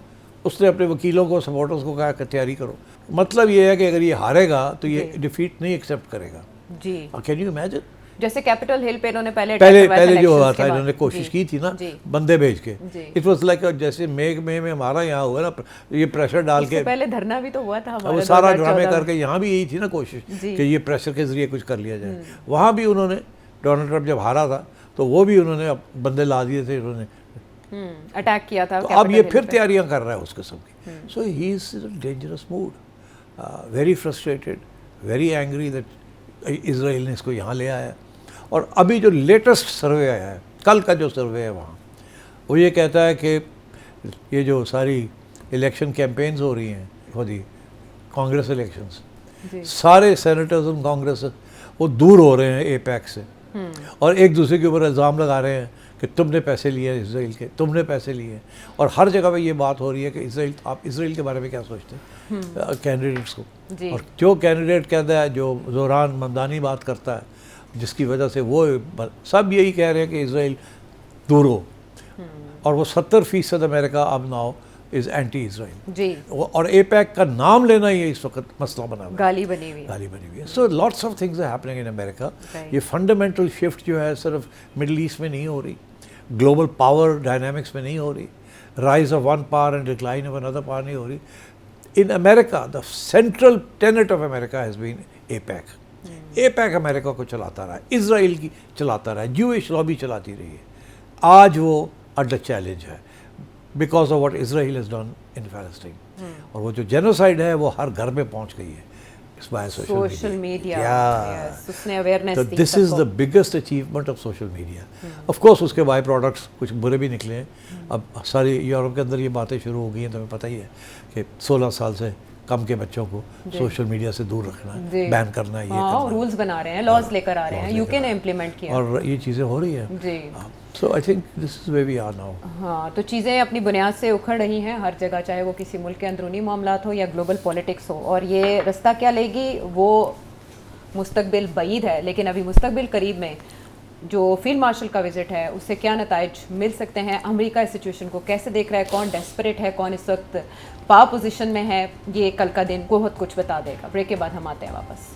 اس نے اپنے وکیلوں کو, سپورٹرز کو کہا کہ تیاری کرو. مطلب یہ ہے کہ اگر یہ ہارے گا تو یہ ڈیفیٹ نہیں ایکسیپٹ کرے گا. جی, کین یو امیجن, جیسے کیپٹل ہل پہ انہوں نے پہلے جو ہوا تھا, انہوں نے کوشش کی تھی نا بندے بھیج کے. اٹ واز لائک جیسے میں ہمارا یہاں ہوا نا, یہ پریشر ڈال کے, پہلے دھرنا بھی تو ہوا تھا, وہ سارا ڈرامے کر کے یہاں بھی یہی تھی نا کوشش کہ یہ پریشر کے ذریعے کچھ کر لیا جائے. وہاں بھی انہوں نے, ڈونلڈ ٹرمپ جب ہارا تھا تو وہ بھی انہوں نے بندے لا دیے تھے, انہوں نے اٹیک کیا تھا. اب یہ پھر تیاریاں کر رہا ہے اس قسم کی. So he is in dangerous mood, very frustrated, very angry that Israel نے اس کو یہاں لے آیا. اور ابھی جو لیٹسٹ سروے آیا ہے, کل کا جو سروے ہے وہاں, وہ یہ کہتا ہے کہ یہ جو ساری الیکشن کیمپینز ہو رہی ہیں فار دی کانگریس الیکشنز, سارے سینیٹرز ان کانگریس وہ دور ہو رہے ہیں اے پیک سے, اور ایک دوسرے کے اوپر الزام لگا رہے ہیں کہ تم نے پیسے لیے اسرائیل کے, تم نے پیسے لیے. اور ہر جگہ پہ یہ بات ہو رہی ہے کہ اسرائیل, آپ اسرائیل کے بارے میں کیا سوچتے ہیں کینڈیڈیٹس کو. اور جو کینڈیڈیٹ کہتا ہے, جو زوران ممدانی بات کرتا ہے, جس کی وجہ سے وہ سب یہی کہہ رہے ہیں کہ اسرائیل دور ہو، اور وہ 70% امریکہ اب ناؤ از اینٹی اسرائیل جی، اور اے پیک کا نام لینا ہی اس وقت مسئلہ بنا ہوا ہے، گالی بنی ہوئی. گالی بنی ہوئی ہے. So lots of things are happening in America. یہ فنڈامنٹل شفٹ جو ہے صرف مڈل ایسٹ میں نہیں ہو رہی، گلوبل پاور ڈائنامکس میں نہیں ہو رہی، rise of one power and decline of another power نہیں ہو رہی. In America the central tent of America has been a pack. A pack America کو چلاتا رہا، اسرائیل کی چلاتا رہا، جوئش لابی چلاتی رہی ہے. آج وہ انڈر چیلنج ہے because of what Israel has done in فلسطین. اور وہ جو جینوسائڈ ہے وہ ہر گھر میں پہنچ گئی ہے سوشل میڈیا. اس نے اویئرنیس دی. This is the biggest achievement of social media. Of course اس کے بائی پروڈکٹس کچھ برے بھی نکلے ہیں. اب ساری یورپ کے اندر یہ باتیں شروع ہو گئی ہیں، تمہیں پتہ ہی ہے کہ 16 سال سے کم کے بچوں کو سوشل میڈیا سے دور رکھنا ہے، بین کرنا ہے، یہ کرنا ہے. رولز بنا رہے ہیں، لاز لے کر آ رہے ہیں، یو کے نے امپلیمنٹ کیا اور یہ چیزیں ہو رہی ہیں. جی. So I think this is where we are now. ہاں، تو چیزیں اپنی بنیاد سے اکھڑ رہی ہیں ہر جگہ، چاہے وہ کسی ملک کے اندرونی معاملات ہو یا گلوبل پولیٹکس ہو. اور یہ رستہ کیا لے گی وہ مستقبل بعید ہے، لیکن ابھی مستقبل قریب میں جو فیلڈ مارشل کا وزٹ ہے اس سے کیا نتائج مل سکتے ہیں، امریکہ اس سچویشن کو کیسے دیکھ رہا ہے، کون ڈیسپریٹ ہے، کون اس وقت پا پوزیشن میں ہے، یہ کل کا دن بہت کچھ بتا دے گا. بریک کے بعد ہم آتے ہیں واپس.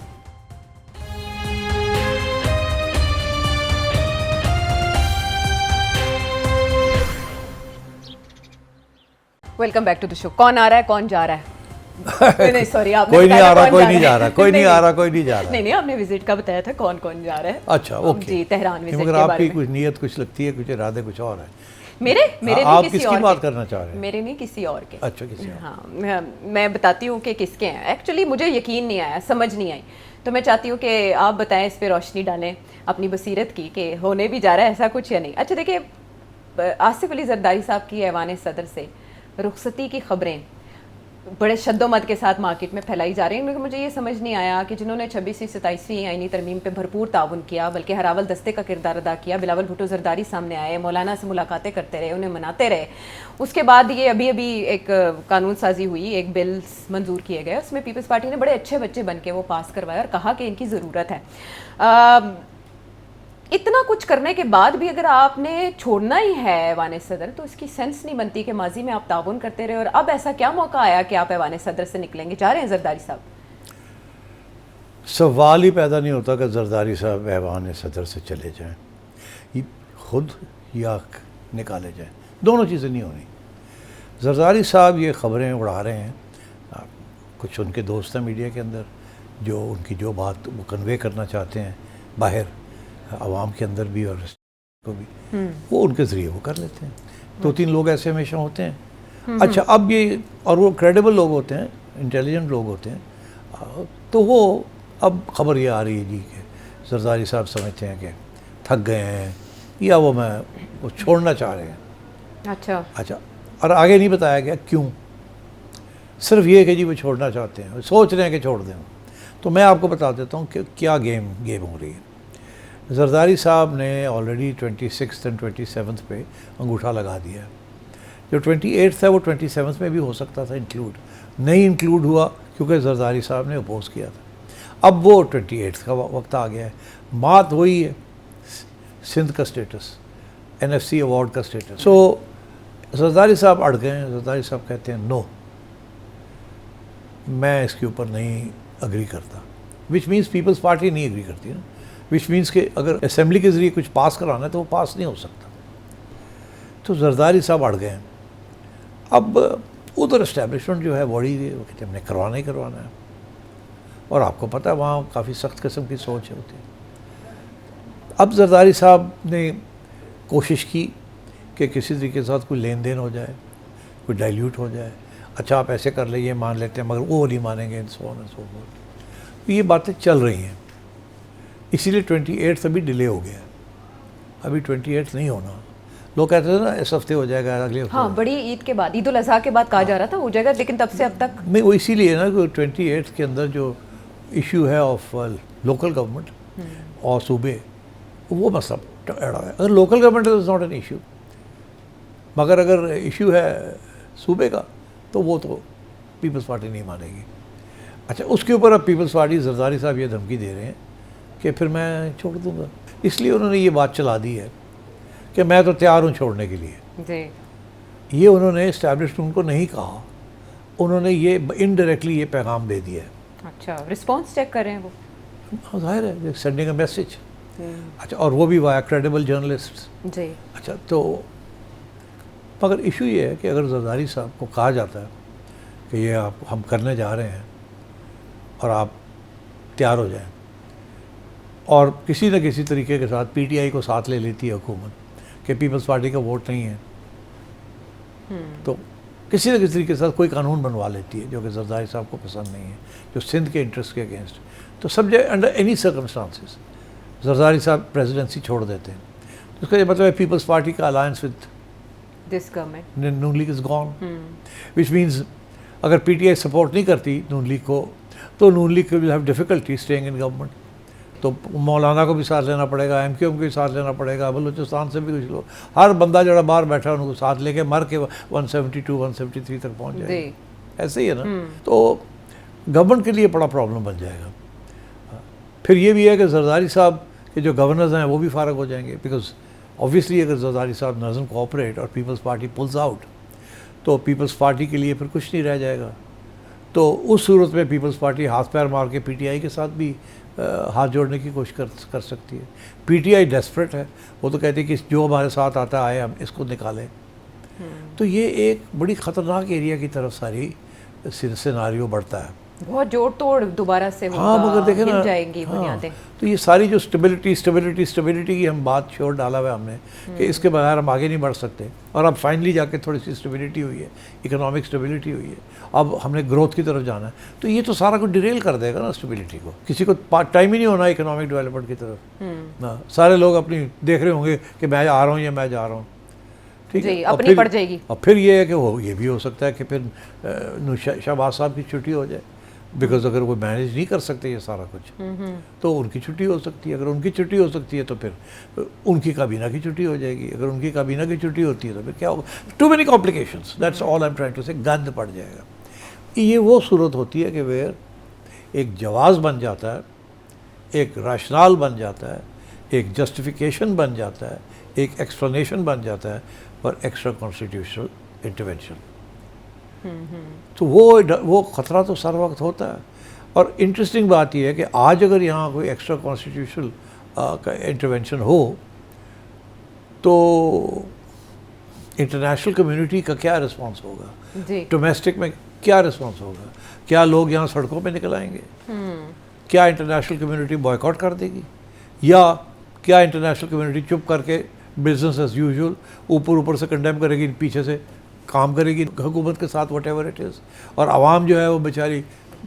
ویلکم بیک ٹو دا شو. کون آ رہا ہے کون جا رہا ہے؟ نہیں سوری، آپ کوئی نہیں آ رہا، کوئی نہیں جا رہا، کوئی نہیں آ رہا، کوئی نہیں جا رہا. نہیں، آپ نے وزٹ کا بتایا تھا کون کون جا رہا ہے. اچھا اوکے. جی، تہران وزٹ کے مگر بارے میں. آپ کی کچھ نیت کچھ لگتی ہے، کچھ ارادے کچھ اور ہیں. میرے آپ نہیں کس کسی کی اور بات کے. کرنا چاہ رہے ہیں؟ میرے نہیں کسی اور کے. اچھا کسی اور. ہاں، میں بتاتی ہوں کہ کس کے ہیں. ایکچولی مجھے یقین نہیں آیا، سمجھ نہیں آئی، تو میں چاہتی ہوں کہ آپ بتائیں، اس پہ روشنی ڈالیں اپنی بصیرت کی کہ ہونے بھی جا رہا ہے ایسا کچھ یا نہیں. اچھا دیکھیں، آصف علی زرداری صاحب کی ایوان صدر سے رخصتی کی خبریں بڑے شد و مد کے ساتھ مارکیٹ میں پھیلائی جا رہی ہیں، لیکن مجھے یہ سمجھ نہیں آیا کہ جنہوں نے 26ویں 27ویں آئینی ترمیم پہ بھرپور تعاون کیا، بلکہ ہراول دستے کا کردار ادا کیا، بلاول بھٹو زرداری سامنے آئے، مولانا سے ملاقاتیں کرتے رہے، انہیں مناتے رہے. اس کے بعد یہ ابھی ایک قانون سازی ہوئی، ایک بل منظور کیے گئے، اس میں پیپلز پارٹی نے بڑے اچھے بچے بن کے وہ پاس کروائے اور کہا کہ ان کی ضرورت ہے. اتنا کچھ کرنے کے بعد بھی اگر آپ نے چھوڑنا ہی ہے ایوان صدر تو اس کی سینس نہیں بنتی کہ ماضی میں آپ تعاون کرتے رہے اور اب ایسا کیا موقع آیا کہ آپ ایوان صدر سے نکلیں گے. چاہ رہے ہیں زرداری صاحب؟ سوال ہی پیدا نہیں ہوتا کہ زرداری صاحب ایوان صدر سے چلے جائیں خود یا نکالے جائیں، دونوں چیزیں نہیں ہونی. زرداری صاحب یہ خبریں اڑا رہے ہیں، کچھ ان کے دوست ہیں میڈیا کے اندر جو ان کی جو بات وہ کنوے کرنا چاہتے ہیں باہر عوام کے اندر بھی اور کو بھی، وہ ان کے ذریعے وہ کر لیتے ہیں. 2-3 لوگ ایسے ہمیشہ ہوتے ہیں. اچھا اب یہ، اور وہ کریڈیبل لوگ ہوتے ہیں، انٹیلیجنٹ لوگ ہوتے ہیں، تو وہ اب خبر یہ آ رہی ہے جی کہ زرداری صاحب سمجھتے ہیں کہ تھک گئے ہیں یا وہ چھوڑنا چاہ رہے ہیں. اچھا اور آگے نہیں بتایا گیا کیوں، صرف یہ کہ جی وہ چھوڑنا چاہتے ہیں، سوچ رہے ہیں کہ چھوڑ دیں. تو میں آپ کو بتا دیتا ہوں کہ کیا گیم ہو رہی ہے. زرداری صاحب نے آلریڈی 26 اور 27 پہ انگوٹھا لگا دیا ہے. جو 28 ہے وہ 27 میں بھی ہو سکتا تھا انکلوڈ، نہیں انکلوڈ ہوا کیونکہ زرداری صاحب نے اپوز کیا تھا. اب وہ 28 کا وقت آ گیا ہے. بات وہی ہے، سندھ کا سٹیٹس، NFC ایوارڈ کا سٹیٹس. سو زرداری صاحب اڑ گئے ہیں. زرداری صاحب کہتے ہیں نو، میں اس کے اوپر نہیں اگری کرتا، وچ مینس پیپلز پارٹی نہیں اگری کرتی نا، وچ مینس کہ اگر اسمبلی کے ذریعے کچھ پاس کرانا ہے تو وہ پاس نہیں ہو سکتا. تو زرداری صاحب اڑ گئے ہیں. اب ادھر اسٹیبلشمنٹ جو ہے بڑی وہ کہتے ہیں ہم نے کروانا ہی کروانا ہے، اور آپ کو پتہ ہے وہاں کافی سخت قسم کی سوچ ہوتی ہے. اب زرداری صاحب نے کوشش کی کہ کسی طریقے کے ساتھ کوئی لین دین ہو جائے، کوئی ڈائلیوٹ ہو جائے. اچھا آپ ایسے کر لیں، یہ مان لیتے ہیں مگر وہ نہیں مانیں گے، سو آن اینڈ سو فورتھ. یہ باتیں چل رہی ہیں، اسی لیے 28 ابھی ڈیلے ہو گیا. ابھی 28 نہیں ہونا. لوگ کہتے تھے نا اس ہفتے ہو جائے گا، اگلے ہفتے. ہاں، بڑی عید کے بعد، عید الاضحیٰ کے بعد کہا جا رہا تھا ہو جائے گا، لیکن تب سے اب تک نہیں. وہ اسی لیے نا کہ 28 کے اندر جو ایشو ہے آف لوکل گورنمنٹ اور صوبے، وہ مسئلہ اڑا ہے. اگر local government is not an issue, مگر اگر ایشو ہے صوبے کا تو وہ تو پیپلز پارٹی نہیں مانے گی. اچھا اس کے اوپر اب پیپلز پارٹی زرداری صاحب یہ دھمکی دے رہے ہیں کہ پھر میں چھوڑ دوں گا. اس لیے انہوں نے یہ بات چلا دی ہے کہ میں تو تیار ہوں چھوڑنے کے لیے. جی یہ انہوں نے اسٹیبلشمنٹ کو نہیں کہا, انہوں نے یہ انڈائریکٹلی یہ پیغام دے دیا ہے. اچھا, رسپانس چیک کر رہے ہیں وہ؟ ظاہر ہے, سینڈنگ اے میسج. اچھا, اور وہ بھی وایا کریڈیبل جرنلسٹ. جی اچھا, تو مگر ایشو یہ ہے کہ اگر زرداری صاحب کو کہا جاتا ہے کہ یہ آپ ہم کرنے جا رہے ہیں اور آپ تیار ہو جائیں, اور کسی نہ کسی طریقے کے ساتھ پی ٹی آئی کو ساتھ لے لیتی ہے حکومت کہ پیپلز پارٹی کا ووٹ نہیں ہے, تو کسی نہ کسی طریقے کے ساتھ کوئی قانون بنوا لیتی ہے جو کہ زرداری صاحب کو پسند نہیں ہے, جو سندھ کے انٹرسٹ کے اگینسٹ. تو subject under any circumstances Zardari صاحب پریزیڈنسی چھوڑ دیتے ہیں. اس کا یہ مطلب ہے پیپلز پارٹی کا alliance with this government Noon League is gone, which means اگر پی ٹی آئی سپورٹ نہیں کرتی نون لیگ کو تو Noon league will have difficulty staying in government. تو مولانا کو بھی ساتھ لینا پڑے گا, ایم کیو ایم کو بھی ساتھ لینا پڑے گا, بلوچستان سے بھی کچھ لوگ, ہر بندہ جڑا باہر بیٹھا ان کو ساتھ لے کے مر کے 172 173 تک پہنچ جائے گا. ایسے ہی ہے نا. تو گورنمنٹ کے لیے بڑا پرابلم بن جائے گا. پھر یہ بھی ہے کہ زرداری صاحب کے جو گورنرز ہیں وہ بھی فارغ ہو جائیں گے, بیکاز obviously اگر زرداری صاحب doesn't cooperate اور پیپلز پارٹی pulls out تو پیپلز پارٹی کے لیے پھر کچھ نہیں رہ جائے گا. تو اس صورت میں پیپلز پارٹی ہاتھ پیر مار کے پی ٹی آئی کے ساتھ بھی ہاتھ جوڑنے کی کوشش کر سکتی ہے. پی ٹی آئی ڈیسپریٹ ہے, وہ تو کہتی ہے کہ جو ہمارے ساتھ آتا آئے ہم اس کو نکالیں. تو یہ ایک بڑی خطرناک ایریا کی طرف ساری سیناریو بڑھتا ہے. بہت جوڑ توڑ دوبارہ سے مگر دیکھیں نا, جائیں گی بنیادیں. تو یہ ساری جو اسٹیبلٹی کی ہم بات چھوڑ ڈالا ہوا ہے ہم نے کہ اس کے بغیر ہم آگے نہیں بڑھ سکتے, اور اب فائنلی جا کے تھوڑی سی اسٹیبلٹی ہوئی ہے, اکنامک اسٹیبلٹی ہوئی ہے, اب ہم نے گروتھ کی طرف جانا ہے. تو یہ تو سارا کچھ ڈیریل کر دے گا نا اسٹیبلٹی کو. کسی کو ٹائم ہی نہیں ہونا اکنامک ڈیولپمنٹ کی طرف. سارے لوگ اپنی دیکھ رہے ہوں گے کہ میں آ رہا ہوں یا میں جا رہا ہوں. ٹھیک ہے, اپنی پڑ جائے گی. اور پھر یہ ہے کہ وہ یہ بھی ہو سکتا ہے کہ پھر شہباز صاحب کی چھٹی ہو جائے, بیکاز اگر وہ مینیج نہیں کر سکتے یہ سارا کچھ تو ان کی چھٹی ہو سکتی ہے. اگر ان کی چھٹی ہو سکتی ہے تو پھر ان کی کابینہ کی چھٹی ہو جائے گی. اگر ان کی کابینہ کی چھٹی ہوتی ہے تو پھر کیا ہوگا؟ Too many complications, that's all I am trying to say. گند پڑ جائے گا. یہ وہ صورت ہوتی ہے کہ ویئر ایک جواز بن جاتا ہے, ایک ریشنال بن جاتا ہے, ایک جسٹیفیکیشن بن جاتا ہے, ایک ایکسپلینیشن بن جاتا ہے فار ایکسٹرا کانسٹیٹیوشنل انٹرونشن. تو وہ خطرہ تو سر وقت ہوتا ہے. اور انٹرسٹنگ بات یہ ہے کہ آج اگر یہاں کوئی ایکسٹرا کانسٹیٹیوشنل کا انٹرونشن ہو تو انٹرنیشنل کمیونٹی کا کیا رسپانس ہوگا؟ ڈومیسٹک میں کیا رسپانس ہوگا؟ کیا لوگ یہاں سڑکوں پہ نکل آئیں گے؟ کیا انٹرنیشنل کمیونٹی بائیکاٹ کر دے گی؟ یا کیا انٹرنیشنل کمیونٹی چپ کر کے بزنس ایز یوزول اوپر سے کنڈیم کرے گی, پیچھے سے کام کرے گی حکومت کے ساتھ واٹ ایور اٹ از, اور عوام جو ہے وہ بیچاری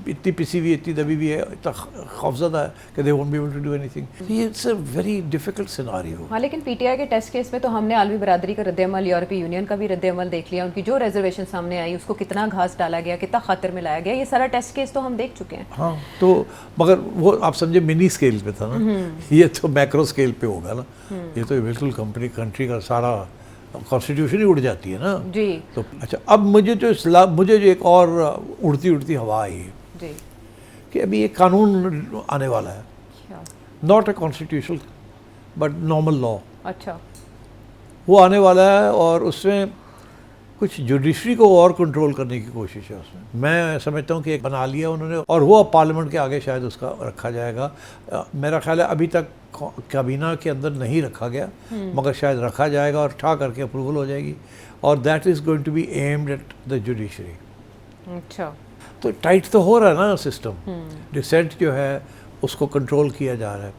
اتنی پسی ہوئی, اتنی دبی ہوئی ہے, اتنا خوفزدہ ہے کہ they won't be able to do anything. It's a very difficult scenario. ہاں, لیکن پی ٹی آئی کے ٹیسٹ کیس میں تو ہم نے عالمی برادری کا رد عمل, یورپی یونین کا بھی رد عمل دیکھ لیا. ان کی جو ریزرویشن سامنے آئی اس کو کتنا گھاس ڈالا گیا, کتنا خطر میں لایا گیا, یہ سارا ٹیسٹ کیس تو ہم دیکھ چکے ہیں. ہاں, تو مگر وہ آپ سمجھے منی اسکیل پہ تھا نا, یہ تو میکرو اسکیل پہ ہوگا نا. یہ تو بالکل کنٹری کا سارا کانسٹیٹیوشن ہی اڑ جاتی ہے نا. جی. تو اچھا, اب مجھے جو ایک اور اڑتی ہوا آئی ہے کہ ابھی ایک قانون آنے والا ہے, not a constitutional but normal law. اچھا, وہ آنے والا ہے اور اس میں کچھ جوڈیشری کو اور کنٹرول کرنے کی کوشش ہے. اس میں سمجھتا ہوں کہ ایک بنا لیا انہوں نے, اور وہ اب پارلیمنٹ کے آگے شاید اس کا رکھا جائے گا. میرا خیال ہے ابھی تک کابینہ کے اندر نہیں رکھا گیا, مگر شاید رکھا جائے گا اور ٹھا کر کے اپروول ہو جائے گی, اور that is going to be aimed at the judiciary. اچھا, تو ٹائٹ تو ہو رہا ہے نا سسٹم. ڈسینٹ جو ہے اس کو کنٹرول کیا جا رہا ہے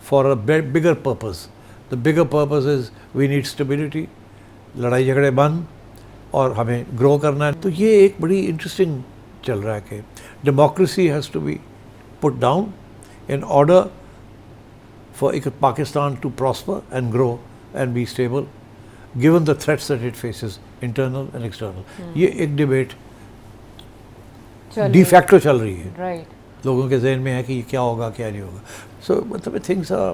for a bigger purpose. The bigger purpose is we need stability, لڑائی جھگڑے بند, اور ہمیں گرو کرنا ہے. تو یہ ایک بڑی انٹرسٹنگ چل رہا ہے کہ democracy has to be put down in order for Pakistan to prosper and grow and be stable given the threats that it faces internal and external. یہ ایک ڈبیٹ ڈی فیکٹو چل رہی ہے, لوگوں کے ذہن میں ہے کہ یہ کیا ہوگا کیا نہیں ہوگا. سو مطلب تھنگس آر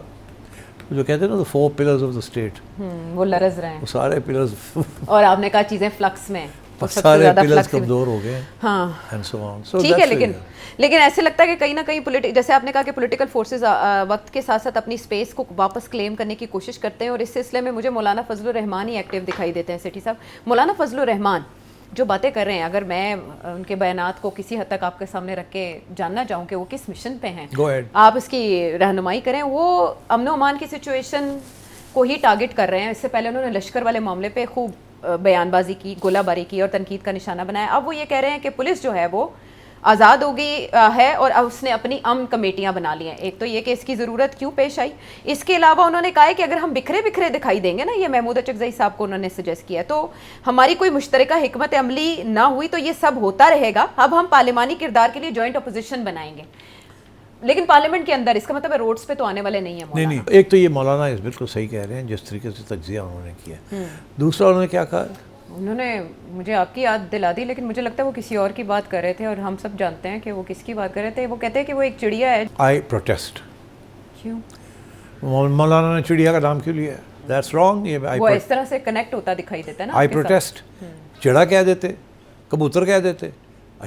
جو کہتے ہیں نا the 4 pillars of the state, وہ لرز رہے ہیں وہ سارے پلرز. اور آپ نے کہا چیزیں فلکس میں, سارے پلرز کمزور ہو گئے. ہاں اینڈ سو آن. سو ٹھیک ہے. لیکن ایسے لگتا ہے کہ کہیں نہ کہیں جیسے آپ نے کہا کہ پولیٹیکل فورسز وقت کے ساتھ ساتھ اپنی اسپیس کو واپس کلیم کرنے کی کوشش کرتے ہیں, اور اس سلسلے میں مجھے مولانا فضل الرحمان ہی ایکٹیو دکھائی دیتے ہیں. سیٹھی صاحب, مولانا فضل الرحمان جو باتیں کر رہے ہیں, اگر میں ان کے بیانات کو کسی حد تک آپ کے سامنے رکھ کے جاننا چاہوں کہ وہ کس مشن پہ ہیں, آپ اس کی رہنمائی کریں. وہ امن و امان کی سچویشن کو ہی ٹارگٹ کر رہے ہیں. اس سے پہلے انہوں نے لشکر والے معاملے پہ خوب بیان بازی کی, گولہ باری کی اور تنقید کا نشانہ بنایا. اب وہ یہ کہہ رہے ہیں کہ پولیس جو ہے وہ آزاد ہو گئی ہے اور اب اس نے اپنی امن کمیٹیاں بنا لی ہیں. ایک تو یہ کہ اس کی ضرورت کیوں پیش آئی. اس کے علاوہ انہوں نے کہا ہے کہ اگر ہم بکھرے بکھرے دکھائی دیں گے نا, یہ محمود اچکزئی صاحب کو انہوں نے سجیسٹ کیا, تو ہماری کوئی مشترکہ حکمت عملی نہ ہوئی تو یہ سب ہوتا رہے گا. اب ہم پارلیمانی کردار کے لیے جوائنٹ اپوزیشن بنائیں گے, لیکن پارلیمنٹ کے اندر. اس کا مطلب ہے روڈز پہ تو آنے والے نہیں ہیں. نہیں, ایک تو یہ مولانا بالکل صحیح کہہ رہے ہیں جس طریقے سے تجزیہ انہوں نے کیا. دوسرا انہوں نے کیا کہا, انہوں نے مجھے آپ کی یاد دلا دی, لیکن مجھے لگتا ہے وہ کسی اور کی بات کر رہے تھے, اور ہم سب جانتے ہیں کہ وہ کس کی بات کر رہے تھے. وہ کہتے ہیں کہ وہ ایک چڑیا ہے. آئی پروٹیسٹ. کیوں مولانا نے چڑیا کا نام کیوں لیا؟ That's wrong. وہ اس طرح سے کنیکٹ ہوتا دکھائی دیتا ہے نا. آئی پروٹیسٹ چڑا کہہ دیتے, کبوتر کہہ دیتے,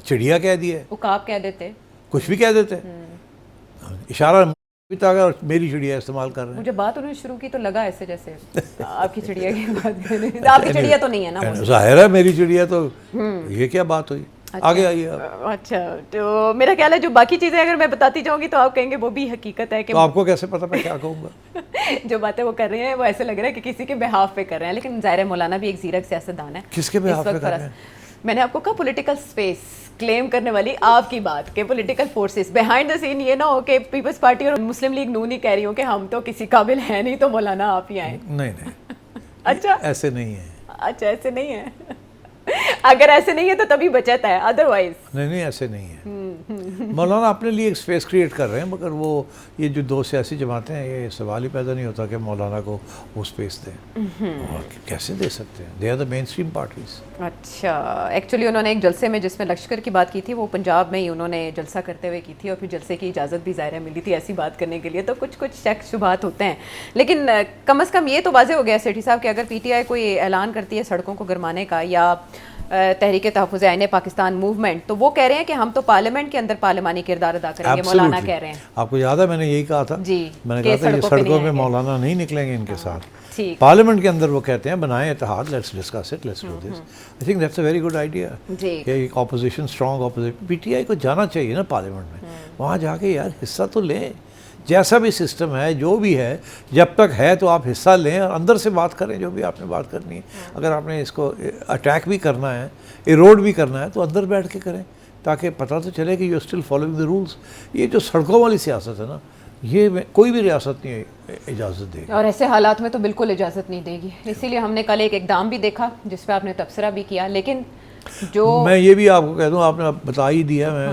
چڑیا کہہ دیا, عقاب کہہ دیتے, کچھ بھی کہہ دیتے. اشارہ اور میری چڑیا استعمال کر رہے ہیں. مجھے بات انہوں نے شروع کی تو لگا ایسے جیسے آپ کی چڑیا کی بات. آپ کی چڑیا تو نہیں ہے نا, ظاہر ہے میری چڑیا. تو یہ کیا بات ہوئی؟ آگے آئیے. اچھا, تو میرا خیال ہے جو باقی چیزیں اگر میں بتاتی جاؤں گی تو آپ کہیں گے وہ بھی حقیقت ہے. کہ آپ کو کیسے پتا میں کیا کہوں گا؟ جو باتیں وہ کر رہے ہیں وہ ایسے لگ رہا ہے کہ کسی کے بہاف پہ کر رہے ہیں, لیکن ظاہر مولانا بھی ایک زیرک سیاستدان ہے. کس کے بہاف پہ کر رہے ہیں؟ میں نے آپ کو کہا پولیٹیکل اسپیس کلیم کرنے والی آپ کی بات کہ پولیٹیکل فورسز بہائنڈ دا سین یہ نہ ہو کہ پیپلز پارٹی اور مسلم لیگ نون ہی کہہ رہی ہوں کہ ہم تو کسی قابل ہیں نہیں تو مولانا آپ ہی آئیں. نہیں اچھا ایسے نہیں ہے. اچھا ایسے نہیں ہے. اگر ایسے نہیں ہے تو تبھی بچت ہے, ادروائز نہیں ایسے نہیں ہے. مولانا اپنے لیے ایک اسپیس کریٹ کر رہے ہیں, مگر وہ یہ جو دو سیاسی جماعتیں ہیں یہ سوال ہی پیدا نہیں ہوتا کہ مولانا کو وہ اسپیس دیں. اور کیسے دے سکتے ہیں؟ They are the mainstream parties. اچھا, ایکچولی انہوں نے ایک جلسے میں جس میں لشکر کی بات کی تھی وہ پنجاب میں ہی انہوں نے جلسہ کرتے ہوئے کی تھی, اور پھر جلسے کی اجازت بھی ظاہر ہے ملی تھی ایسی بات کرنے کے لیے. تو کچھ شک شبہات ہوتے ہیں, لیکن کم از کم یہ تو واضح ہو گیا سیٹھی صاحب کہ اگر پی ٹی آئی کوئی اعلان کرتی ہے سڑکوں کو گرمانے کا یا تحریک تحفظ آئین پاکستان موومنٹ, تو وہ کہہ رہے ہیں کہ ہم تو پارلیمنٹ کے اندر پارلیمانی کردار ادا کریں گے. مولانا کہہ رہے ہیں. آپ کو یاد ہے میں نے یہی کہا تھا, میں نے کہا تھا یہ سڑکوں پہ مولانا نہیں نکلیں گے ان کے ساتھ. پارلیمنٹ کے اندر وہ کہتے ہیں بنائیں اتحاد, let's discuss it, let's do this. I think that's a very good idea کہ ایک opposition, strong opposition. P T I کو جانا چاہیے نا پارلیمنٹ میں, وہاں جا کے یار حصہ تو لیں. جیسا بھی سسٹم ہے جو بھی ہے جب تک ہے تو آپ حصہ لیں اور اندر سے بات کریں جو بھی آپ نے بات کرنی ہے. اگر آپ نے اس کو اٹیک بھی کرنا ہے, ایروڈ بھی کرنا ہے, تو اندر بیٹھ کے کریں تاکہ پتہ تو چلے کہ you still following the rules. یہ جو سڑکوں والی سیاست ہے نا, یہ کوئی بھی ریاست نہیں اجازت دے گی, اور ایسے حالات میں تو بالکل اجازت نہیں دے گی. اسی لیے ہم نے کل ایک اقدام بھی دیکھا جس پہ آپ نے تبصرہ بھی کیا, لیکن جو میں یہ بھی آپ کو کہہ دوں, آپ نے بتا ہی دیا. میں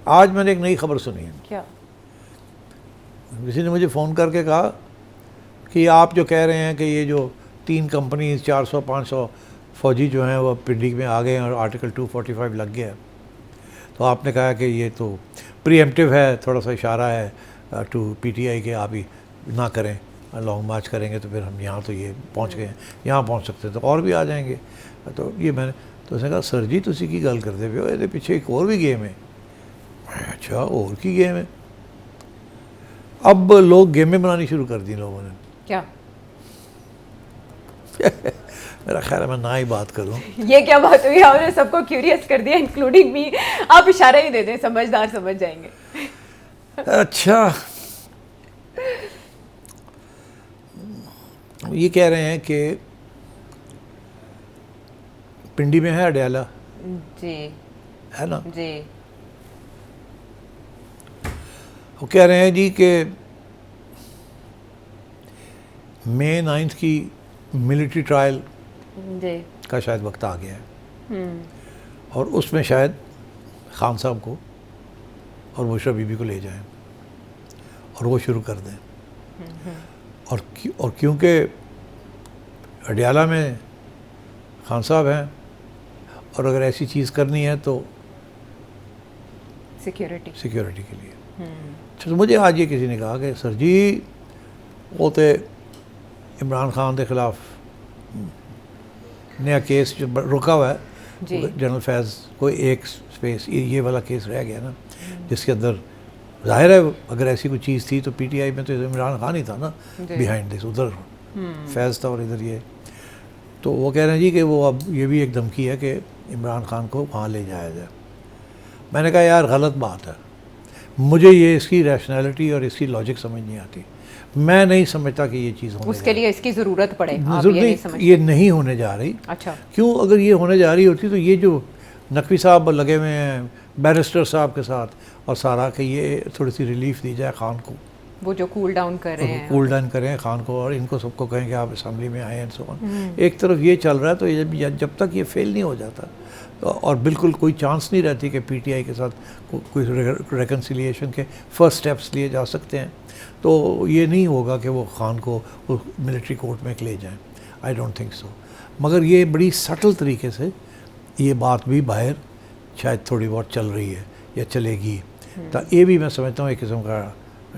آج میں نے ایک نئی خبر سنی ہے. کیا؟ کسی نے مجھے فون کر کے کہا کہ آپ جو کہہ رہے ہیں کہ یہ جو 3 کمپنیز 400-500 فوجی جو ہیں وہ پنڈی میں آ گئے ہیں اور آرٹیکل 245 لگ گیا ہے, تو آپ نے کہا کہ یہ تو پری ایمپٹیو ہے, تھوڑا سا اشارہ ہے ٹو پی ٹی آئی کہ آپ ہی نہ کریں, لانگ مارچ کریں گے تو پھر ہم یہاں تو یہ پہنچ گئے ہیں, یہاں پہنچ سکتے ہیں تو اور بھی آ جائیں گے. تو یہ میں نے تو اس نے کہا سر جی تسی کی گل کرتے پے ہو, یہ پیچھے ایک اور بھی گیم ہے. اچھا اور کی گیم ہے؟ اب لوگ گیمیں بنانی شروع کر دی لوگوں نے. کیا؟ میرا خیال ہے میں نہ ہی بات کروں. یہ کیا بات ہوئی, آپ نے سب کو کیوریس کر دیا انکلوڈنگ می. آپ اشارہ ہی دے دیں, سمجھدار سمجھ جائیں گے. اچھا, یہ کہہ رہے ہیں کہ پنڈی میں ہے اڈیالہ, جی ہے نا, جی, وہ کہہ رہے ہیں جی کہ مئی 9 کی ملٹری ٹرائل کا شاید وقت آ گیا ہے, اور اس میں شاید خان صاحب کو اور بشرا بی بی کو لے جائیں اور وہ شروع کر دیں. اور کیونکہ اڈیالہ میں خان صاحب ہیں, اور اگر ایسی چیز کرنی ہے تو سیکیورٹی کے لیے. تو مجھے آج یہ کسی نے کہا کہ سر جی وہ تو عمران خان کے خلاف نیا کیس جو رکا ہوا ہے جی جنرل فیض کو ایک سپیس یہ والا کیس رہ گیا نا جس کے اندر ظاہر ہے اگر ایسی کوئی چیز تھی تو پی ٹی آئی میں تو عمران خان ہی تھا نا بیہائنڈ دس, ادھر فیض تھا اور ادھر یہ. تو وہ کہہ رہے ہیں جی کہ وہ اب یہ بھی ایک دھمکی ہے کہ عمران خان کو وہاں لے جایا جائے. میں نے کہا یار غلط بات ہے, مجھے یہ اس کی ریشنلٹی اور اس کی لاجک سمجھ نہیں آتی. میں نہیں سمجھتا کہ یہ چیز ہونے اس کے لیے اس کی ضرورت پڑے, یہ نہیں ہونے جا رہی. اچھا کیوں؟ اگر یہ ہونے جا رہی ہوتی تو یہ جو نقوی صاحب لگے ہوئے ہیں بیرسٹر صاحب کے ساتھ اور سارا کہ یہ تھوڑی سی ریلیف دی جائے خان کو, وہ جو کول ڈاؤن کر رہے ہیں, کول ڈاؤن کریں خان کو اور ان کو سب کو کہیں کہ آپ اسمبلی میں آئیں سو آن. ایک طرف یہ چل رہا ہے تو جب تک یہ فیل نہیں ہو جاتا اور بالکل کوئی چانس نہیں رہتی کہ پی ٹی آئی کے ساتھ کوئی ریکنسیلیشن کے فرسٹ سٹیپس لیے جا سکتے ہیں, تو یہ نہیں ہوگا کہ وہ خان کو ملٹری کورٹ میں لے جائیں. I don't think so. مگر یہ بڑی سٹل طریقے سے یہ بات بھی باہر شاید تھوڑی بہت چل رہی ہے یا چلے گی. تو یہ بھی میں سمجھتا ہوں ایک قسم کا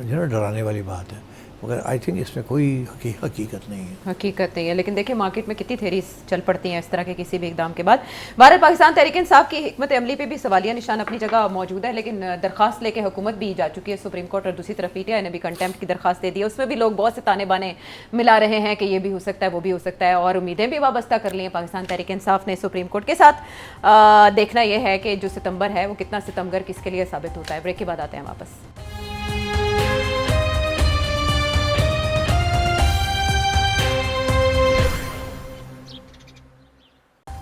ڈرانے والی بات ہے, مگر آئی تھنک اس میں کوئی حقیقت نہیں ہے. حقیقت نہیں ہے, لیکن دیکھیں مارکیٹ میں کتنی تھیریز چل پڑتی ہیں اس طرح کے کسی بھی اقدام کے بعد. بہرحال پاکستان تحریک انصاف کی حکمت عملی پہ بھی سوالیہ نشان اپنی جگہ موجود ہے, لیکن درخواست لے کے حکومت بھی جا چکی ہے سپریم کورٹ, اور دوسری طرف پی ٹی آئی نے بھی کنٹیمپٹ کی درخواست دے دی ہے. اس میں بھی لوگ بہت سے تانے بانے ملا رہے ہیں کہ یہ بھی ہو سکتا ہے وہ بھی ہو سکتا ہے, اور امیدیں بھی وابستہ کر لی ہیں پاکستان تحریک انصاف نے سپریم کورٹ کے ساتھ. دیکھنا یہ ہے کہ جو ستمبر ہے وہ کتنا ستمگر کس کے لیے ثابت ہوتا ہے. بریک کے بعد آتے ہیں واپس.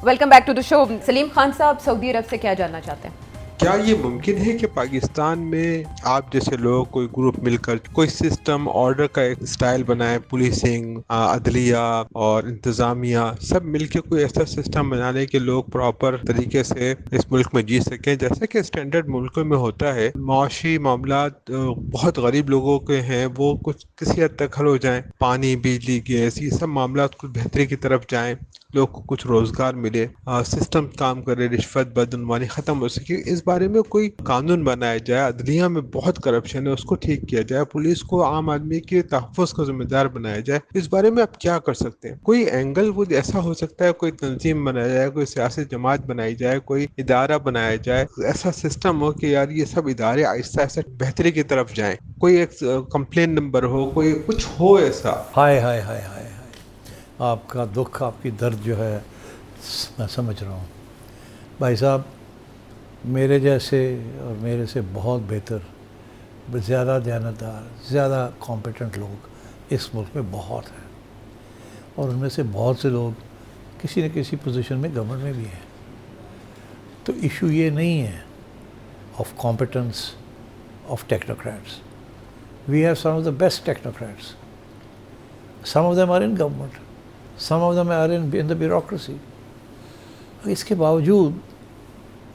ویلکم بیک ٹو دا شو. سلیم خان صاحب, سعودی عرب سے کیا جاننا چاہتے ہیں؟ کیا یہ ممکن ہے کہ پاکستان میں آپ جیسے لوگ کوئی گروپ مل کر کوئی سسٹم آرڈر کا ایک سٹائل بنائے, پولیسنگ, عدلیہ اور انتظامیہ سب مل کے کوئی ایسا سسٹم بنا لے کہ لوگ پراپر طریقے سے اس ملک میں جی سکیں, جیسا کہ اسٹینڈرڈ ملکوں میں ہوتا ہے. معاشی معاملات بہت غریب لوگوں کے ہیں, وہ کچھ کسی حد تک حل ہو جائیں, پانی, بجلی, گیس, یہ سب معاملات کچھ بہتری کی طرف جائیں, لوگ کو کچھ روزگار ملے, سسٹم کام کرے, رشوت بدعنوانی ختم ہو سکے. اس بارے میں کوئی قانون بنایا جائے. عدلیہ میں بہت کرپشن ہے, اس کو ٹھیک کیا جائے. پولیس کو عام آدمی کے تحفظ کا ذمہ دار بنایا جائے. اس بارے میں آپ کیا کر سکتے ہیں؟ کوئی اینگل وہ ایسا ہو سکتا ہے, کوئی تنظیم بنایا جائے, کوئی سیاسی جماعت بنائی جائے, کوئی ادارہ بنایا جائے, ایسا سسٹم ہو کہ یار یہ سب ادارے آہستہ آہستہ بہتری کی طرف جائیں. کوئی ایک کمپلین نمبر ہو, کوئی کچھ ہو ایسا. ہائے ہائے ہائے ہائے, آپ کا دکھ, آپ کی درد جو ہے میں سمجھ رہا ہوں. بھائی صاحب, میرے جیسے اور میرے سے بہت بہتر, زیادہ دیانتدار, زیادہ کمپیٹنٹ لوگ اس ملک میں بہت ہیں, اور ان میں سے بہت سے لوگ کسی نہ کسی پوزیشن میں گورنمنٹ میں بھی ہیں. تو ایشو یہ نہیں ہے of competence of technocrats. We have some of the best technocrats. Some of them are in government, some of them are in the bureaucracy. اس کے باوجود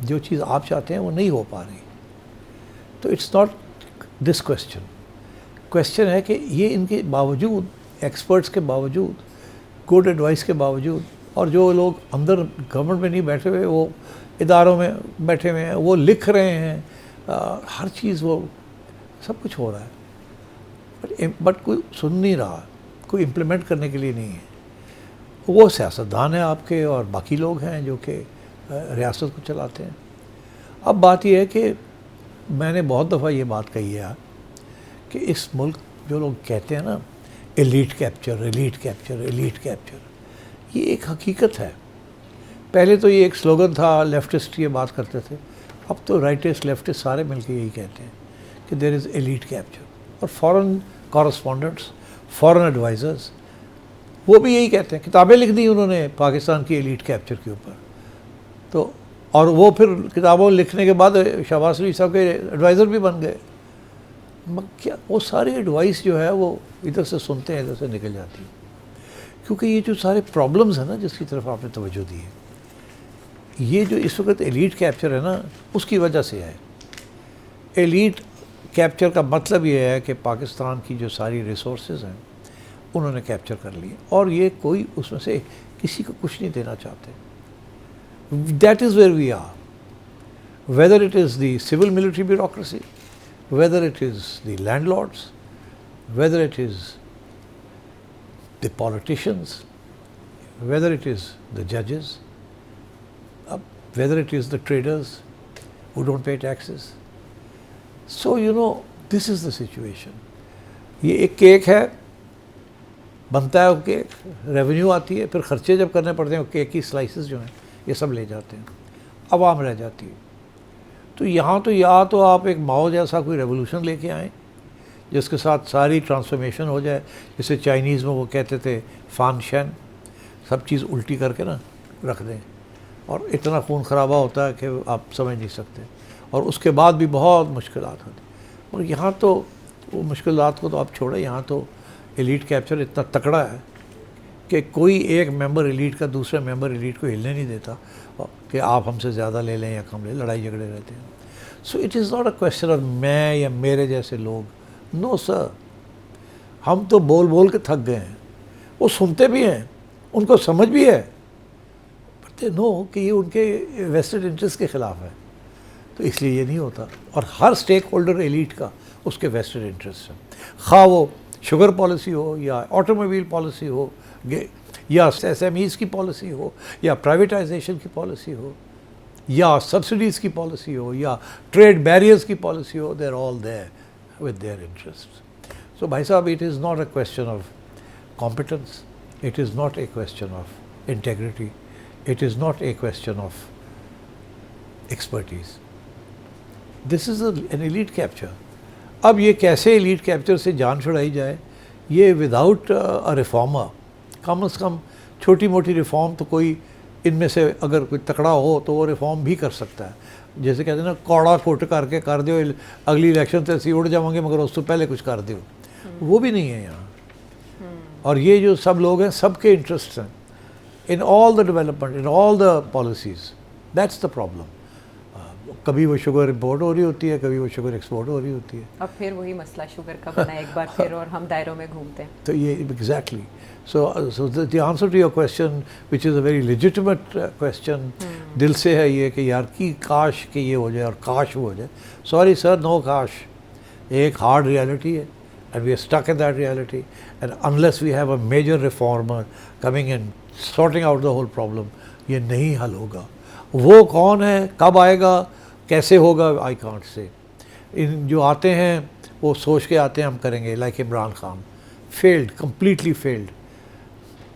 جو چیز آپ چاہتے ہیں وہ نہیں ہو پا رہی. تو اٹس ناٹ دس کوشچن ہے کہ یہ ان کے باوجود, ایکسپرٹس کے باوجود, گڈ ایڈوائس کے باوجود, اور جو لوگ اندر گورنمنٹ میں نہیں بیٹھے ہوئے, وہ اداروں میں بیٹھے ہوئے ہیں, وہ لکھ رہے ہیں, ہر چیز وہ سب کچھ ہو رہا ہے, بٹ کوئی سن نہیں رہا, کوئی امپلیمنٹ کرنے کے لیے نہیں ہے. وہ سیاستدان ہیں آپ کے, اور باقی لوگ ہیں جو کہ ریاست کو چلاتے ہیں. اب بات یہ ہے کہ میں نے بہت دفعہ یہ بات کہی ہے کہ اس ملک جو لوگ کہتے ہیں نا elite capture, elite capture, elite capture, یہ ایک حقیقت ہے. پہلے تو یہ ایک سلوگن تھا, لیفٹسٹ یہ بات کرتے تھے. اب تو رائٹسٹ لیفٹسٹ سارے مل کے یہی کہتے ہیں کہ دیر از ایلیٹ کیپچر. اور فورن کورسپونڈنٹس, فورن ایڈوائزرز, وہ بھی یہی کہتے ہیں. کتابیں لکھ دی انہوں نے پاکستان کی ایلیٹ کیپچر کے اوپر. تو اور وہ پھر کتابوں لکھنے کے بعد شہباز شریف صاحب کے ایڈوائزر بھی بن گئے. کیا وہ ساری ایڈوائس جو ہے وہ ادھر سے سنتے ہیں, ادھر سے نکل جاتی ہے. کیونکہ یہ جو سارے پرابلمز ہیں نا جس کی طرف آپ نے توجہ دی ہے, یہ جو اس وقت ایلیٹ کیپچر ہے نا, اس کی وجہ سے ہے. ایلیٹ کیپچر کا مطلب یہ ہے کہ پاکستان کی جو ساری ریسورسز ہیں انہوں نے کیپچر کر لی, اور یہ کوئی اس میں سے کسی کو کچھ نہیں دینا چاہتے. That is where we are. Whether it is the civil military bureaucracy, whether it is the landlords, whether it is the politicians, whether it is the judges. اب whether it is the traders who don't pay taxes. So this is the situation. یہ ایک کیک ہے, بنتا ہے وہ کیک, ریونیو آتی ہے, پھر خرچے جب کرنے پڑتے ہیں وہ کیک کی سلائسز جو ہیں یہ سب لے جاتے ہیں, عوام رہ جاتی ہے. تو یہاں تو یا تو آپ ایک ماؤ جیسا کوئی ریولوشن لے کے آئیں جس کے ساتھ ساری ٹرانسفارمیشن ہو جائے, جسے چائنیز میں وہ کہتے تھے فان شین, سب چیز الٹی کر کے نا رکھ دیں, اور اتنا خون خرابہ ہوتا ہے کہ آپ سمجھ نہیں سکتے, اور اس کے بعد بھی بہت مشکلات ہوتی. اور یہاں تو وہ مشکلات کو تو آپ چھوڑیں, یہاں تو ایلیٹ کیپچر اتنا تکڑا ہے کہ کوئی ایک ممبر ایلیٹ کا دوسرے ممبر ایلیٹ کو ہلنے نہیں دیتا کہ آپ ہم سے زیادہ لے لیں یا کم لیں, لڑائی جھگڑے رہتے ہیں. So it is not a question of میں یا میرے جیسے لوگ, نو سر, ہم تو بول بول کے تھک گئے ہیں. وہ سنتے بھی ہیں, ان کو سمجھ بھی ہے, بٹ دے نو کہ یہ ان کے ویسٹڈ انٹرسٹ کے خلاف ہے, تو اس لیے یہ نہیں ہوتا. اور ہر اسٹیک ہولڈر ایلیٹ کا اس کے ویسٹڈ انٹرسٹ ہے, خواہ وہ شوگر پالیسی ہو یا آٹو موبائل پالیسی ہو یا ایس ایم ایز کی پالیسی ہو یا پرائیویٹائزیشن کی پالیسی ہو یا سبسڈیز کی پالیسی ہو یا ٹریڈ بیریئرز کی پالیسی ہو, they are all there with their interest. So بھائی صاحب, it is not a question of competence, it is not a question of integrity, it is not a question of expertise. This is an elite capture. اب یہ کیسے ایلیٹ کیپچر سے جان چھڑائی جائے, یہ وداؤٹ اے ریفارمر, کم از کم چھوٹی موٹی ریفارم تو کوئی ان میں سے اگر کوئی تکڑا ہو تو وہ ریفارم بھی کر سکتا ہے. جیسے کہتے ہیں نا, کوڑا کوٹ کر کے کر دیو, اگلی الیکشن سے اسی اڑ جاؤں گے مگر اس سے پہلے کچھ کر دیو, وہ بھی نہیں ہے یہاں. اور یہ جو سب لوگ ہیں سب کے انٹرسٹ ہیں in all the development, in all the policies. That's the problem. کبھی وہ شوگر امپورٹ ہو رہی ہوتی ہے, کبھی وہ شوگر ایکسپورٹ ہو رہی ہوتی ہے. اب پھر وہی مسئلہ شوگر کا بنا ایک بار پھر, اور ہم دائروں میں گھومتے ہیں. تو یہ exactly. So the answer to your question which is a very legitimate question, دل سے ہے یہ کہ یار کی کاش کہ یہ ہو جائے اور کاش وہ ہو جائے. سوری سر, نو کاش. ایک ہارڈ ریالٹی ہے and we are stick in that reality, and unless we have a major reformer coming in sorting out the whole problem, یہ نہیں حل ہوگا. وہ کون ہے, کب آئے گا, کیسے ہوگا, آئی کانٹ سے. ان جو آتے ہیں وہ سوچ کے آتے ہیں ہم کریں گے, like Imran Khan, field, completely field.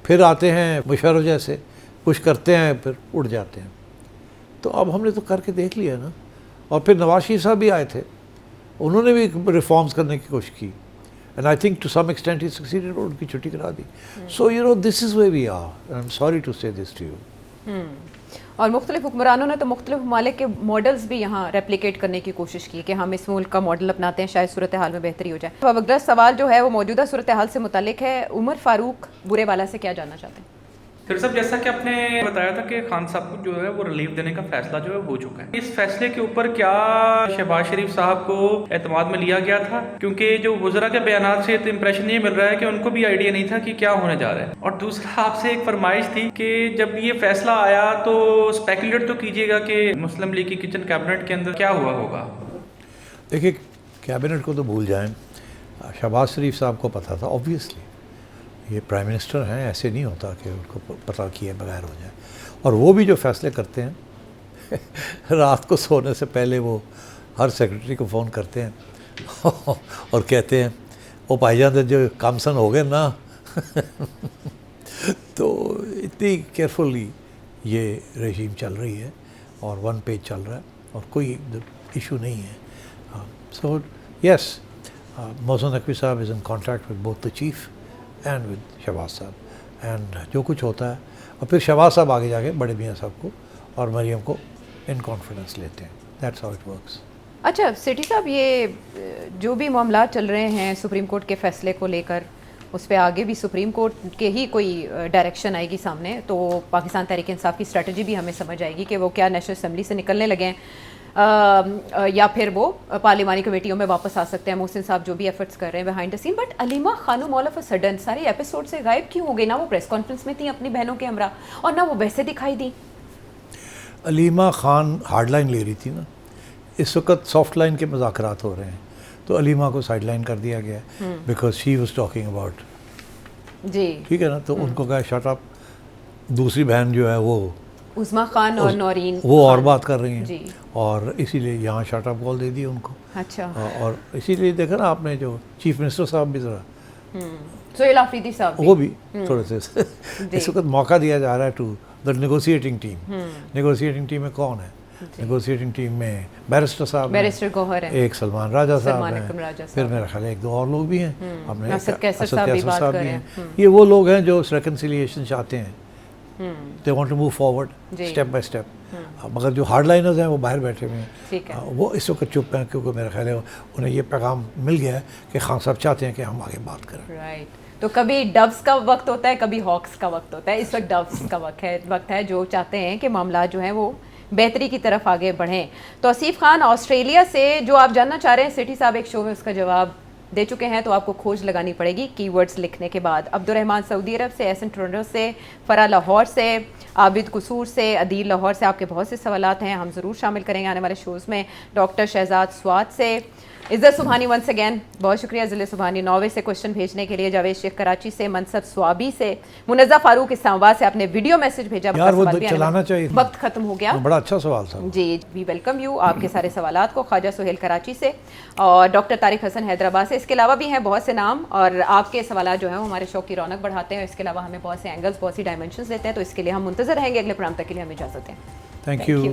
پھر آتے ہیں مشرف جیسے, کچھ کرتے ہیں پھر اڑ جاتے ہیں. تو اب ہم نے تو کر کے دیکھ لیا نا. اور پھر نواز شریف صاحب بھی آئے تھے, انہوں نے بھی ریفارمز کرنے کی کوشش کی, and I think to some extent he succeeded, ان کی چھٹی کرا دی. So this is way we are, I am sorry to say this to you. اور مختلف حکمرانوں نے تو مختلف ممالک کے ماڈلز بھی یہاں ریپلیکیٹ کرنے کی کوشش کی کہ ہم اس ملک کا ماڈل اپناتے ہیں, شاید صورتحال میں بہتری ہو جائے. تو اب اگلا سوال جو ہے وہ موجودہ صورتحال سے متعلق ہے. عمر فاروق بورے والا سے کیا جاننا چاہتے ہیں؟ پھر صاحب جیسا کہ آپ نے بتایا تھا کہ خان صاحب کو جو ہے وہ ریلیف دینے کا فیصلہ جو ہے ہو چکا ہے, اس فیصلے کے اوپر کیا شہباز شریف صاحب کو اعتماد میں لیا گیا تھا؟ کیونکہ جو وزراء کے بیانات سے امپریشن یہ مل رہا ہے کہ ان کو بھی آئیڈیا نہیں تھا کہ کیا ہونے جا رہا ہے. اور دوسرا آپ سے ایک فرمائش تھی کہ جب یہ فیصلہ آیا تو اسپیکولیٹ تو کیجیے گا کہ مسلم لیگ کی کچن کیبنٹ کے اندر کیا ہوا ہوگا. دیکھیے, کیبنٹ کو تو بھول جائیں, شہباز شریف صاحب کو پتہ تھا آبویسلی, یہ پرائم منسٹر ہیں, ایسے نہیں ہوتا کہ ان کو پتہ کیے بغیر ہو جائے. اور وہ بھی جو فیصلے کرتے ہیں رات کو سونے سے پہلے وہ ہر سیکرٹری کو فون کرتے ہیں اور کہتے ہیں وہ بھائی جان جو کام سن ہو گئے نا. تو اتنی کیئرفلی یہ رژیم چل رہی ہے اور ون پیج چل رہا ہے اور کوئی ایشو نہیں ہے. سو یس, محسن نقوی صاحب is in contact with both the chief and with Shehbaz صاحب, اینڈ جو کچھ ہوتا ہے, اور پھر شہباز صاحب آگے جا کے بڑے میاں صاحب کو اور مریم کو ان کانفیڈنس لیتے ہیں. That's how it works. اچھا سیٹھی صاحب, یہ جو بھی معاملات چل رہے ہیں سپریم کورٹ کے فیصلے کو لے کر, اس پہ آگے بھی سپریم کورٹ کے ہی کوئی ڈائریکشن آئے گی سامنے, تو پاکستان تحریک انصاف کی اسٹریٹجی بھی ہمیں سمجھ آئے گی کہ وہ کیا نیشنل اسمبلی سے نکلنے لگے ہیں یا پھر وہ پارلیمانی کمیٹیوں میں واپس آ سکتے ہیں. محسن صاحب جو بھی ایفرٹس کر رہے ہیں behind the scene. But Alima Khanum all of a sudden سارے ایپیسوڈ سے غائب کیوں ہو گئی؟ نہ وہ پریس کانفرنس میں تھیں اپنی بہنوں کے ہمراہ, اور نہ وہ ویسے دکھائی دیں. علیمہ خان ہارڈ لائن لے رہی تھی نا, اس وقت سافٹ لائن کے مذاکرات ہو رہے ہیں, تو علیمہ کو سائڈ لائن کر دیا گیا because she was talking about, جی ٹھیک ہے نا, تو ان کو کہا شٹ اپ. دوسری بہن جو ہے وہ عظما خان اور نورین وہ اور بات کر رہی ہیں جی. اور اسی لیے یہاں شٹ اپ کال دے دی ان کو. اچھا. اور اسی لیے دیکھا نا آپ نے جو چیف منسٹر صاحب بھی ذرا سہیل آفریدی صاحب وہ بھی تھوڑے سے اس وقت موقع دیا جا رہا ہے ٹو دا نیگوسیٹنگ ٹیم. نیگوسیٹنگ ٹیم میں کون ہے؟ نیگوسیٹنگ ٹیم میں بیرسٹر صاحب، بیرسٹر گوہر ہیں، ایک سلمان راجہ صاحب ہیں، پھر میرا خیال ہے ایک دو اور لوگ بھی ہیں، اپنے اسد کیسر صاحب بھی ہیں. یہ وہ لوگ ہیں جو ریکنسیلیشن چاہتے ہیں. They want to move forward step by step. مگر جو ہارڈ لائنرز ہیں وہ باہر بیٹھے ہوئے ہیں، وہ اس وقت چپ ہیں کیونکہ میرا خیال ہے انہیں یہ پیغام مل گیا ہے کہ خان صاحب چاہتے ہیں کہ ہم آگے بات کریں. رائٹ. تو کبھی ڈوز کا وقت ہوتا ہے، کبھی ہاکس کا وقت ہوتا ہے. اس وقت ڈوز کا وقت ہے جو چاہتے ہیں کہ معاملات جو ہیں وہ بہتری کی طرف آگے بڑھیں. تو آصف خان آسٹریلیا سے جو آپ جاننا چاہ رہے ہیں، سیٹھی صاحب ایک شو میں اس کا جواب دے چکے ہیں، تو آپ کو کھوج لگانی پڑے گی کی ورڈز لکھنے کے بعد. عبدالرحمن سعودی عرب سے، احسن ٹورنٹو سے، فرح لاہور سے، عابد قصور سے، عدیل لاہور سے. آپ کے بہت سے سوالات ہیں، ہم ضرور شامل کریں گے آنے والے شوز میں. ڈاکٹر شہزاد سوات سے، عزت سبحانی ونس اگین بہت شکریہ ضلع سبحانی نوے سے کوشچن بھیجنے کے لیے. جاوید شیخ کراچی سے، منصب سوابی سے، منزہ فاروق اسلام آباد سے آپ نے ویڈیو میسج بھیجا. یار وہ چلانا چاہیے، وقت ختم ہو گیا. بڑا اچھا سوال تھا جی. وی ویلکم یو آپ کے سارے سوالات کو. خواجہ سہیل کراچی سے اور ڈاکٹر طارق حسن حیدرآباد سے. اس کے علاوہ بھی ہیں بہت سے نام، اور آپ کے سوالات جو ہیں وہ ہمارے شو کی رونق بڑھاتے ہیں. اس کے علاوہ ہمیں بہت سے اینگلز، بہت سی ڈائمینشنز دیتے ہیں. تو اس کے لیے ہم منتظر رہیں گے اگلے پروگرام تک. کے لیے ہمیں اجازت دیں. Thank you.